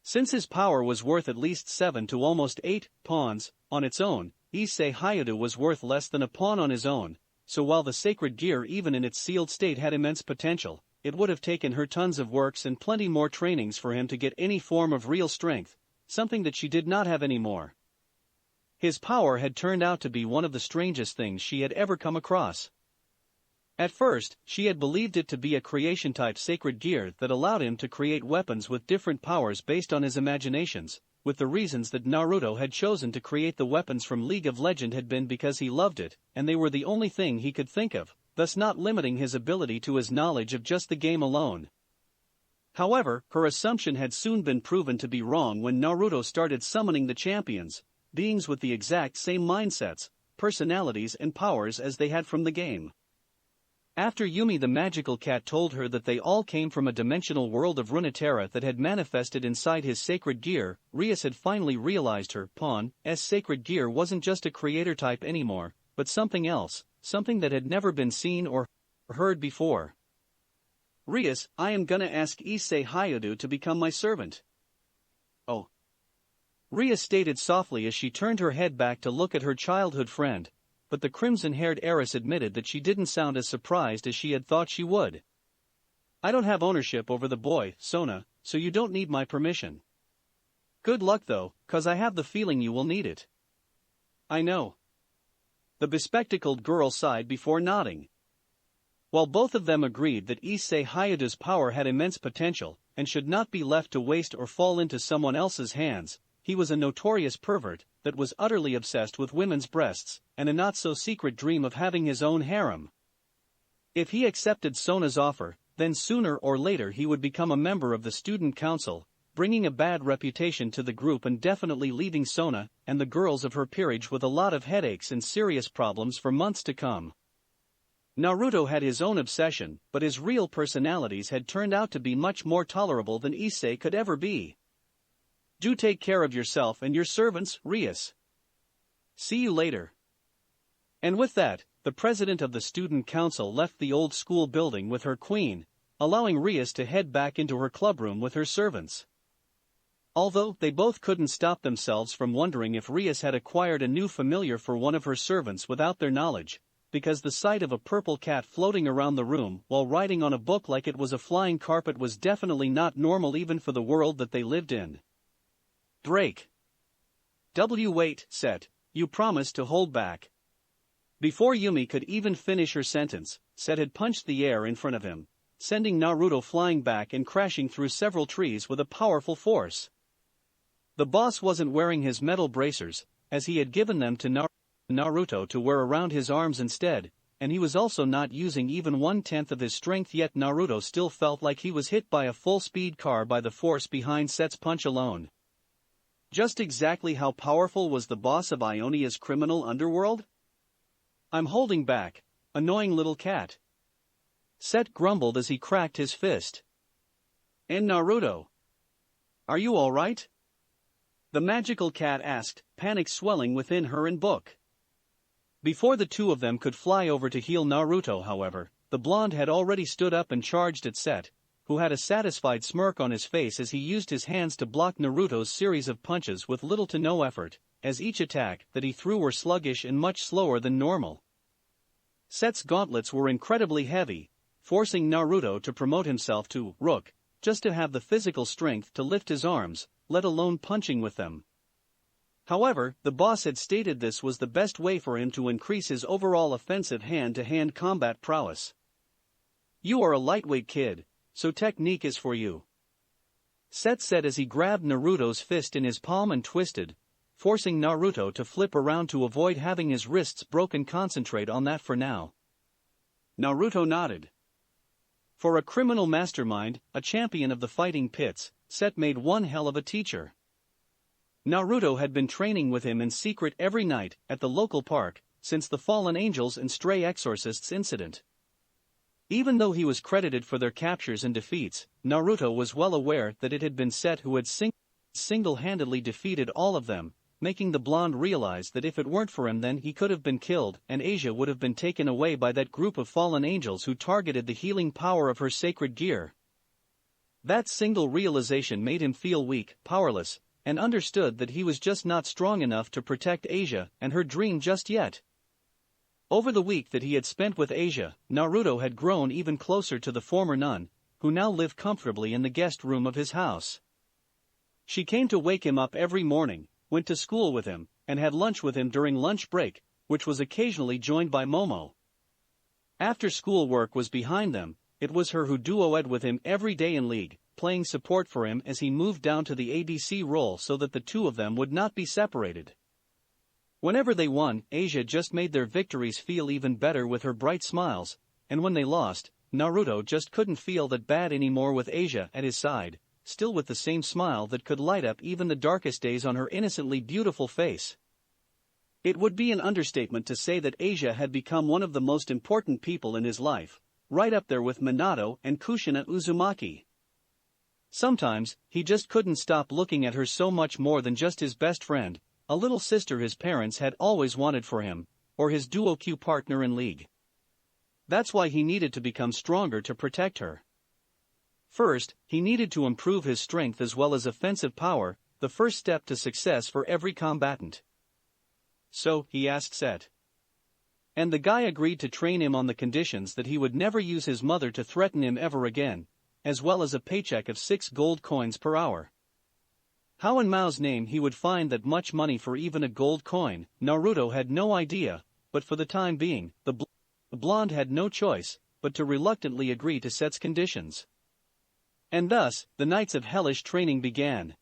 Since his power was worth at least 7 to almost 8 pawns on its own, Issei Hayate was worth less than a pawn on his own, so while the sacred gear even in its sealed state had immense potential, it would have taken her tons of works and plenty more trainings for him to get any form of real strength, something that she did not have anymore. His power had turned out to be one of the strangest things she had ever come across. At first, she had believed it to be a creation-type sacred gear that allowed him to create weapons with different powers based on his imaginations, with the reasons that Naruto had chosen to create the weapons from League of Legends had been because he loved it, and they were the only thing he could think of, thus not limiting his ability to his knowledge of just the game alone. However, her assumption had soon been proven to be wrong when Naruto started summoning the champions, beings with the exact same mindsets, personalities and powers as they had from the game. After Yuumi the magical cat told her that they all came from a dimensional world of Runeterra that had manifested inside his sacred gear, Rias had finally realized her pawn's sacred gear wasn't just a creator type anymore, but something else, something that had never been seen or heard before. Rias, I am gonna ask Issei Hayate to become my servant. Oh. Rias stated softly as she turned her head back to look at her childhood friend, but the crimson-haired heiress admitted that she didn't sound as surprised as she had thought she would. I don't have ownership over the boy, Sona, so you don't need my permission. Good luck though, 'cause I have the feeling you will need it. I know. The bespectacled girl sighed before nodding. While both of them agreed that Issei Hayate's power had immense potential, and should not be left to waste or fall into someone else's hands, he was a notorious pervert that was utterly obsessed with women's breasts, and a not-so-secret dream of having his own harem. If he accepted Sona's offer, then sooner or later he would become a member of the student council, bringing a bad reputation to the group and definitely leaving Sona and the girls of her peerage with a lot of headaches and serious problems for months to come. Naruto had his own obsession, but his real personalities had turned out to be much more tolerable than Issei could ever be. Do take care of yourself and your servants, Rias. See you later. And with that, the president of the student council left the old school building with her queen, allowing Rias to head back into her clubroom with her servants. Although they both couldn't stop themselves from wondering if Rias had acquired a new familiar for one of her servants without their knowledge, because the sight of a purple cat floating around the room while riding on a book like it was a flying carpet was definitely not normal even for the world that they lived in. Break. Wait, Set, you promised to hold back. Before Yuumi could even finish her sentence, Set had punched the air in front of him, sending Naruto flying back and crashing through several trees with a powerful force. The boss wasn't wearing his metal bracers, as he had given them to Naruto to wear around his arms instead, and he was also not using even 1/10 of his strength, yet Naruto still felt like he was hit by a full-speed car by the force behind Set's punch alone. Just exactly how powerful was the boss of Ionia's criminal underworld? I'm holding back, annoying little cat. Set grumbled as he cracked his fist. And Naruto? Are you all right? The magical cat asked, panic swelling within her and book. Before the two of them could fly over to heal Naruto, however, the blonde had already stood up and charged at Set, who had a satisfied smirk on his face as he used his hands to block Naruto's series of punches with little to no effort, as each attack that he threw were sluggish and much slower than normal. Set's gauntlets were incredibly heavy, forcing Naruto to promote himself to Rook, just to have the physical strength to lift his arms, let alone punching with them. However, the boss had stated this was the best way for him to increase his overall offensive hand-to-hand combat prowess. You are a lightweight kid, so technique is for you. Set said as he grabbed Naruto's fist in his palm and twisted, forcing Naruto to flip around to avoid having his wrists broken. Concentrate on that for now. Naruto nodded. For a criminal mastermind, a champion of the fighting pits, Set made one hell of a teacher. Naruto had been training with him in secret every night at the local park, since the Fallen Angels and Stray Exorcists incident. Even though he was credited for their captures and defeats, Naruto was well aware that it had been Set who had single-handedly defeated all of them, making the blonde realize that if it weren't for him then he could have been killed and Asia would have been taken away by that group of fallen angels who targeted the healing power of her sacred gear. That single realization made him feel weak, powerless, and understood that he was just not strong enough to protect Asia and her dream just yet. Over the week that he had spent with Asia, Naruto had grown even closer to the former nun, who now lived comfortably in the guest room of his house. She came to wake him up every morning, went to school with him, and had lunch with him during lunch break, which was occasionally joined by Momo. After school work was behind them, it was her who duoed with him every day in League, playing support for him as he moved down to the ADC role so that the two of them would not be separated. Whenever they won, Asia just made their victories feel even better with her bright smiles, and when they lost, Naruto just couldn't feel that bad anymore with Asia at his side, still with the same smile that could light up even the darkest days on her innocently beautiful face. It would be an understatement to say that Asia had become one of the most important people in his life, right up there with Minato and Kushina Uzumaki. Sometimes, he just couldn't stop looking at her so much more than just his best friend, a little sister his parents had always wanted for him, or his duo Q partner in League. That's why he needed to become stronger to protect her. First, he needed to improve his strength as well as offensive power, the first step to success for every combatant. So, he asked Set. And the guy agreed to train him on the conditions that he would never use his mother to threaten him ever again, as well as a paycheck of 6 gold coins per hour. How in Mao's name he would find that much money for even a gold coin, Naruto had no idea, but for the time being, the blonde had no choice but to reluctantly agree to Set's conditions. And thus, the nights of hellish training began.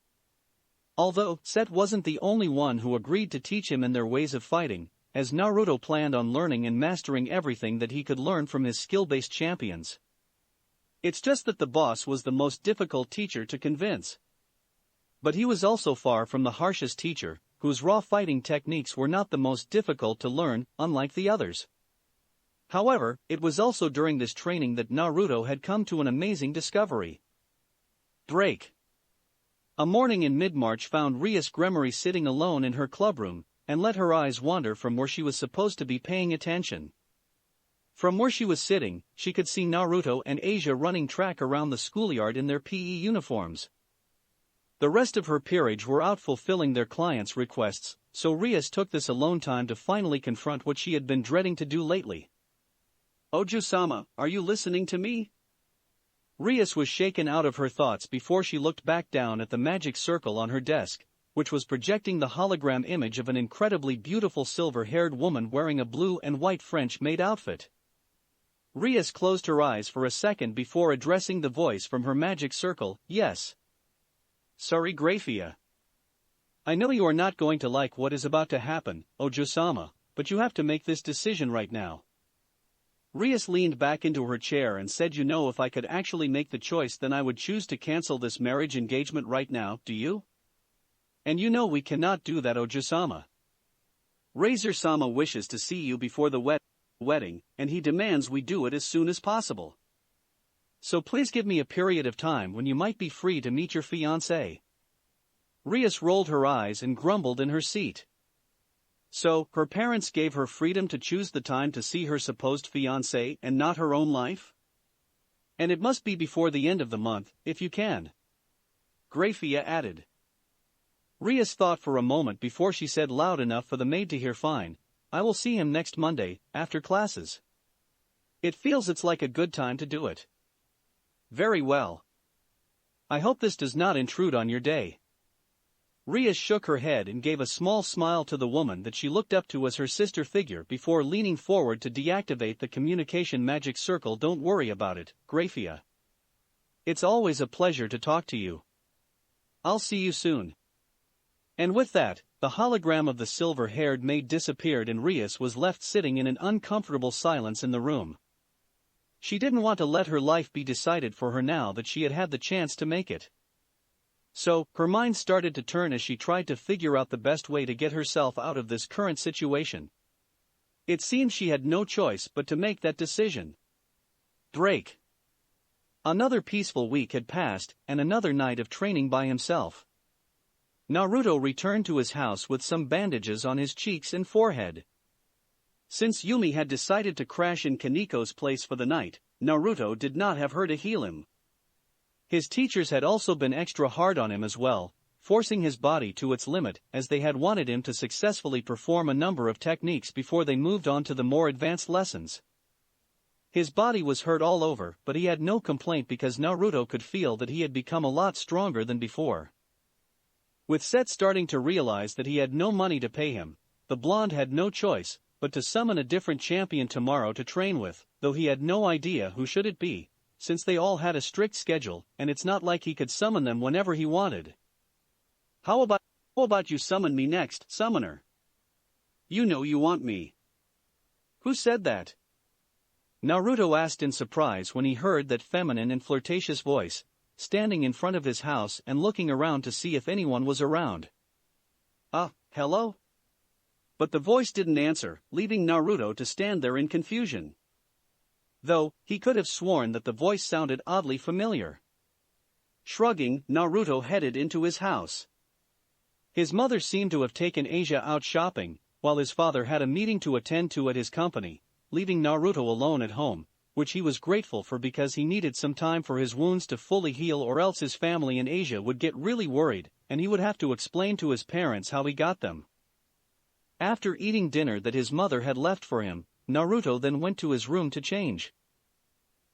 Although Set wasn't the only one who agreed to teach him in their ways of fighting, as Naruto planned on learning and mastering everything that he could learn from his skill-based champions. It's just that the boss was the most difficult teacher to convince. But he was also far from the harshest teacher, whose raw fighting techniques were not the most difficult to learn, unlike the others. However, it was also during this training that Naruto had come to an amazing discovery. Break. A morning in mid-March found Rias Gremory sitting alone in her clubroom, and let her eyes wander from where she was supposed to be paying attention. From where she was sitting, she could see Naruto and Asia running track around the schoolyard in their PE uniforms. The rest of her peerage were out fulfilling their clients' requests, so Rias took this alone time to finally confront what she had been dreading to do lately. "Oju-sama, are you listening to me?" Rias was shaken out of her thoughts before she looked back down at the magic circle on her desk, which was projecting the hologram image of an incredibly beautiful silver-haired woman wearing a blue and white French-made outfit. Rias closed her eyes for a second before addressing the voice from her magic circle. "Yes. Sorry, Graphia. I know you are not going to like what is about to happen, Oju-sama, but you have to make this decision right now." Rias leaned back into her chair and said, "You know, if I could actually make the choice, then I would choose to cancel this marriage engagement right now, do you? And you know we cannot do that, Oju-sama. Razor-sama wishes to see you before the wedding, and he demands we do it as soon as possible. So please give me a period of time when you might be free to meet your fiancé." Rias rolled her eyes and grumbled in her seat. So, her parents gave her freedom to choose the time to see her supposed fiancé and not her own life? And it must be before the end of the month, if you can. Graphia added. Rias thought for a moment before she said loud enough for the maid to hear. "Fine, I will see him next Monday, after classes. It feels it's like a good time to do it." "Very well. I hope this does not intrude on your day." Rias shook her head and gave a small smile to the woman that she looked up to as her sister figure before leaning forward to deactivate the communication magic circle. "Don't worry about it, Graphia. It's always a pleasure to talk to you. I'll see you soon." And with that, the hologram of the silver-haired maid disappeared and Rias was left sitting in an uncomfortable silence in the room. She didn't want to let her life be decided for her now that she had had the chance to make it. So, her mind started to turn as she tried to figure out the best way to get herself out of this current situation. It seemed she had no choice but to make that decision. Break. Another peaceful week had passed, and another night of training by himself. Naruto returned to his house with some bandages on his cheeks and forehead. Since Yuumi had decided to crash in Kaniko's place for the night, Naruto did not have her to heal him. His teachers had also been extra hard on him as well, forcing his body to its limit as they had wanted him to successfully perform a number of techniques before they moved on to the more advanced lessons. His body was hurt all over, but he had no complaint because Naruto could feel that he had become a lot stronger than before. With Set starting to realize that he had no money to pay him, the blonde had no choice but to summon a different champion tomorrow to train with, though he had no idea who should it be, since they all had a strict schedule and it's not like he could summon them whenever he wanted. How about you summon me next, summoner? You know you want me. Who said that? Naruto asked in surprise when he heard that feminine and flirtatious voice, standing in front of his house and looking around to see if anyone was around. Hello? But the voice didn't answer, leaving Naruto to stand there in confusion. Though, he could have sworn that the voice sounded oddly familiar. Shrugging, Naruto headed into his house. His mother seemed to have taken Asia out shopping, while his father had a meeting to attend to at his company, leaving Naruto alone at home, which he was grateful for because he needed some time for his wounds to fully heal, or else his family in Asia would get really worried, and he would have to explain to his parents how he got them. After eating dinner that his mother had left for him, Naruto then went to his room to change.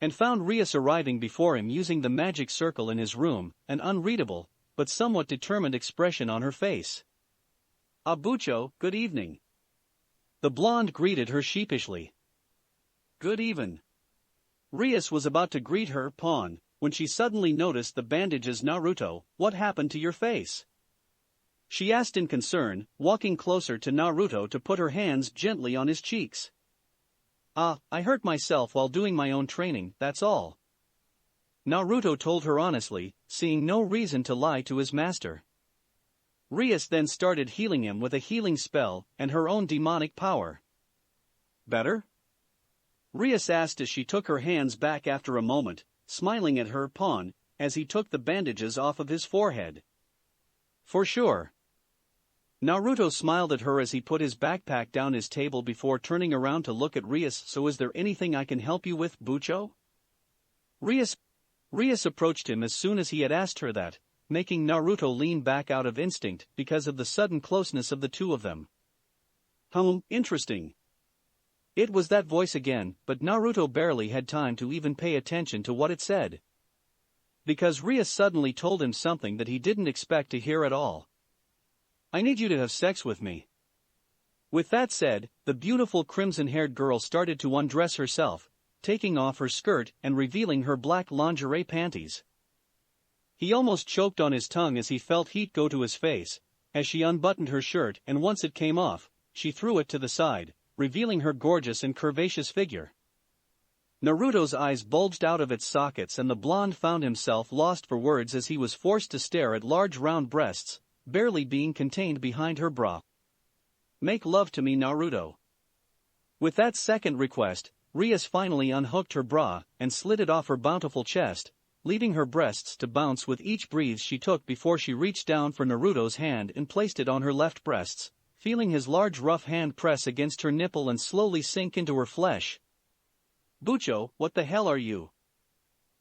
And found Rias arriving before him using the magic circle in his room, an unreadable, but somewhat determined expression on her face. Bucho, good evening. The blonde greeted her sheepishly. Good even. Rias was about to greet her, pawn, when she suddenly noticed the bandages. Naruto, what happened to your face? She asked in concern, walking closer to Naruto to put her hands gently on his cheeks. I hurt myself while doing my own training, that's all. Naruto told her honestly, seeing no reason to lie to his master. Rias then started healing him with a healing spell and her own demonic power. Better? Rias asked as she took her hands back after a moment, smiling at her, pawn, as he took the bandages off of his forehead. For sure. Naruto smiled at her as he put his backpack down his table before turning around to look at Rias. So is there anything I can help you with, Bucho? Rias approached him as soon as he had asked her that, making Naruto lean back out of instinct because of the sudden closeness of the two of them. Interesting. It was that voice again, but Naruto barely had time to even pay attention to what it said. Because Rias suddenly told him something that he didn't expect to hear at all. I need you to have sex with me. With that said, the beautiful crimson-haired girl started to undress herself, taking off her skirt and revealing her black lingerie panties. He almost choked on his tongue as he felt heat go to his face, as she unbuttoned her shirt, and once it came off, she threw it to the side, revealing her gorgeous and curvaceous figure. Naruto's eyes bulged out of its sockets and the blonde found himself lost for words as he was forced to stare at large round breasts, barely being contained behind her bra. Make love to me, Naruto. With that second request, Rias finally unhooked her bra and slid it off her bountiful chest, leaving her breasts to bounce with each breath she took before she reached down for Naruto's hand and placed it on her left breasts, feeling his large rough hand press against her nipple and slowly sink into her flesh. Bucho, what the hell are you?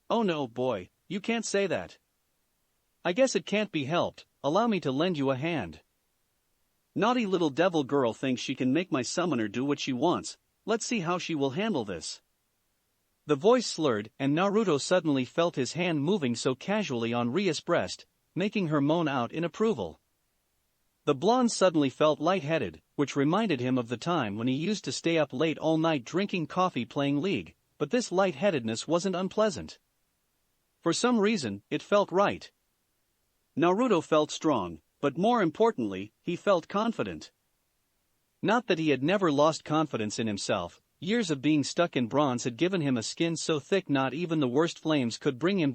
Oh no, boy, you can't say that. I guess it can't be helped, allow me to lend you a hand. Naughty little devil girl thinks she can make my summoner do what she wants, let's see how she will handle this. The voice slurred and Naruto suddenly felt his hand moving so casually on Rias' breast, making her moan out in approval. The blonde suddenly felt lightheaded, which reminded him of the time when he used to stay up late all night drinking coffee playing League, but this lightheadedness wasn't unpleasant. For some reason, it felt right. Naruto felt strong, but more importantly, he felt confident. Not that he had never lost confidence in himself, years of being stuck in bronze had given him a skin so thick not even the worst flames could bring him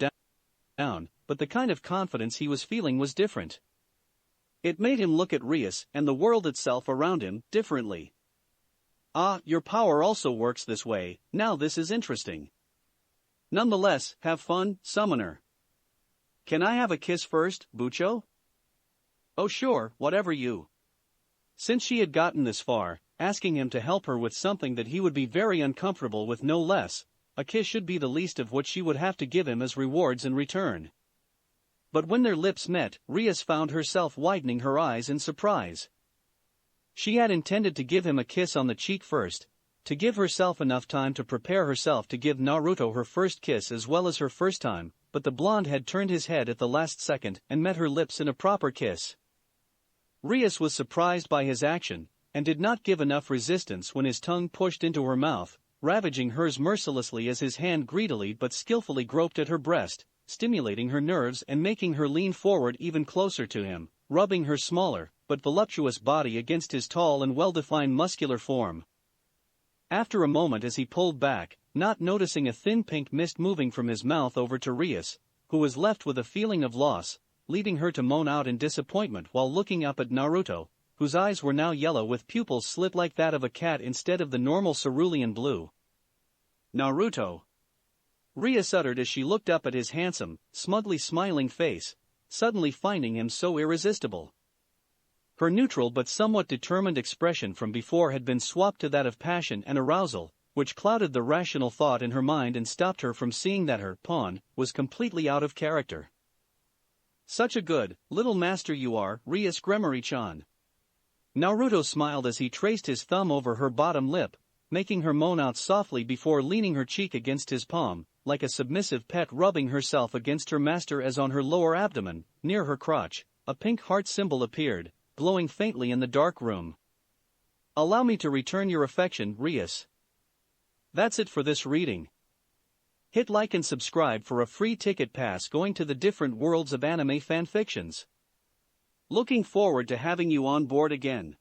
down, but the kind of confidence he was feeling was different. It made him look at Rias and the world itself around him differently. Your power also works this way, now this is interesting. Nonetheless, have fun, summoner. Can I have a kiss first, Bucho? Oh sure, whatever you. Since she had gotten this far, asking him to help her with something that he would be very uncomfortable with no less, a kiss should be the least of what she would have to give him as rewards in return. But when their lips met, Rias found herself widening her eyes in surprise. She had intended to give him a kiss on the cheek first, to give herself enough time to prepare herself to give Naruto her first kiss as well as her first time, but the blonde had turned his head at the last second and met her lips in a proper kiss. Rias was surprised by his action, and did not give enough resistance when his tongue pushed into her mouth, ravaging hers mercilessly as his hand greedily but skillfully groped at her breast, stimulating her nerves and making her lean forward even closer to him, rubbing her smaller but voluptuous body against his tall and well-defined muscular form. After a moment, as he pulled back, not noticing a thin pink mist moving from his mouth over to Rias, who was left with a feeling of loss, leading her to moan out in disappointment while looking up at Naruto, whose eyes were now yellow with pupils slit like that of a cat instead of the normal cerulean blue. "Naruto!" Rias uttered as she looked up at his handsome, smugly smiling face, suddenly finding him so irresistible. Her neutral but somewhat determined expression from before had been swapped to that of passion and arousal, which clouded the rational thought in her mind and stopped her from seeing that her pawn was completely out of character. "Such a good little master you are, Rias Gremory-chan." Naruto smiled as he traced his thumb over her bottom lip, making her moan out softly before leaning her cheek against his palm, like a submissive pet rubbing herself against her master as on her lower abdomen, near her crotch, a pink heart symbol appeared, glowing faintly in the dark room. "Allow me to return your affection, Rias." That's it for this reading. Hit like and subscribe for a free ticket pass going to the different worlds of anime fanfictions. Looking forward to having you on board again.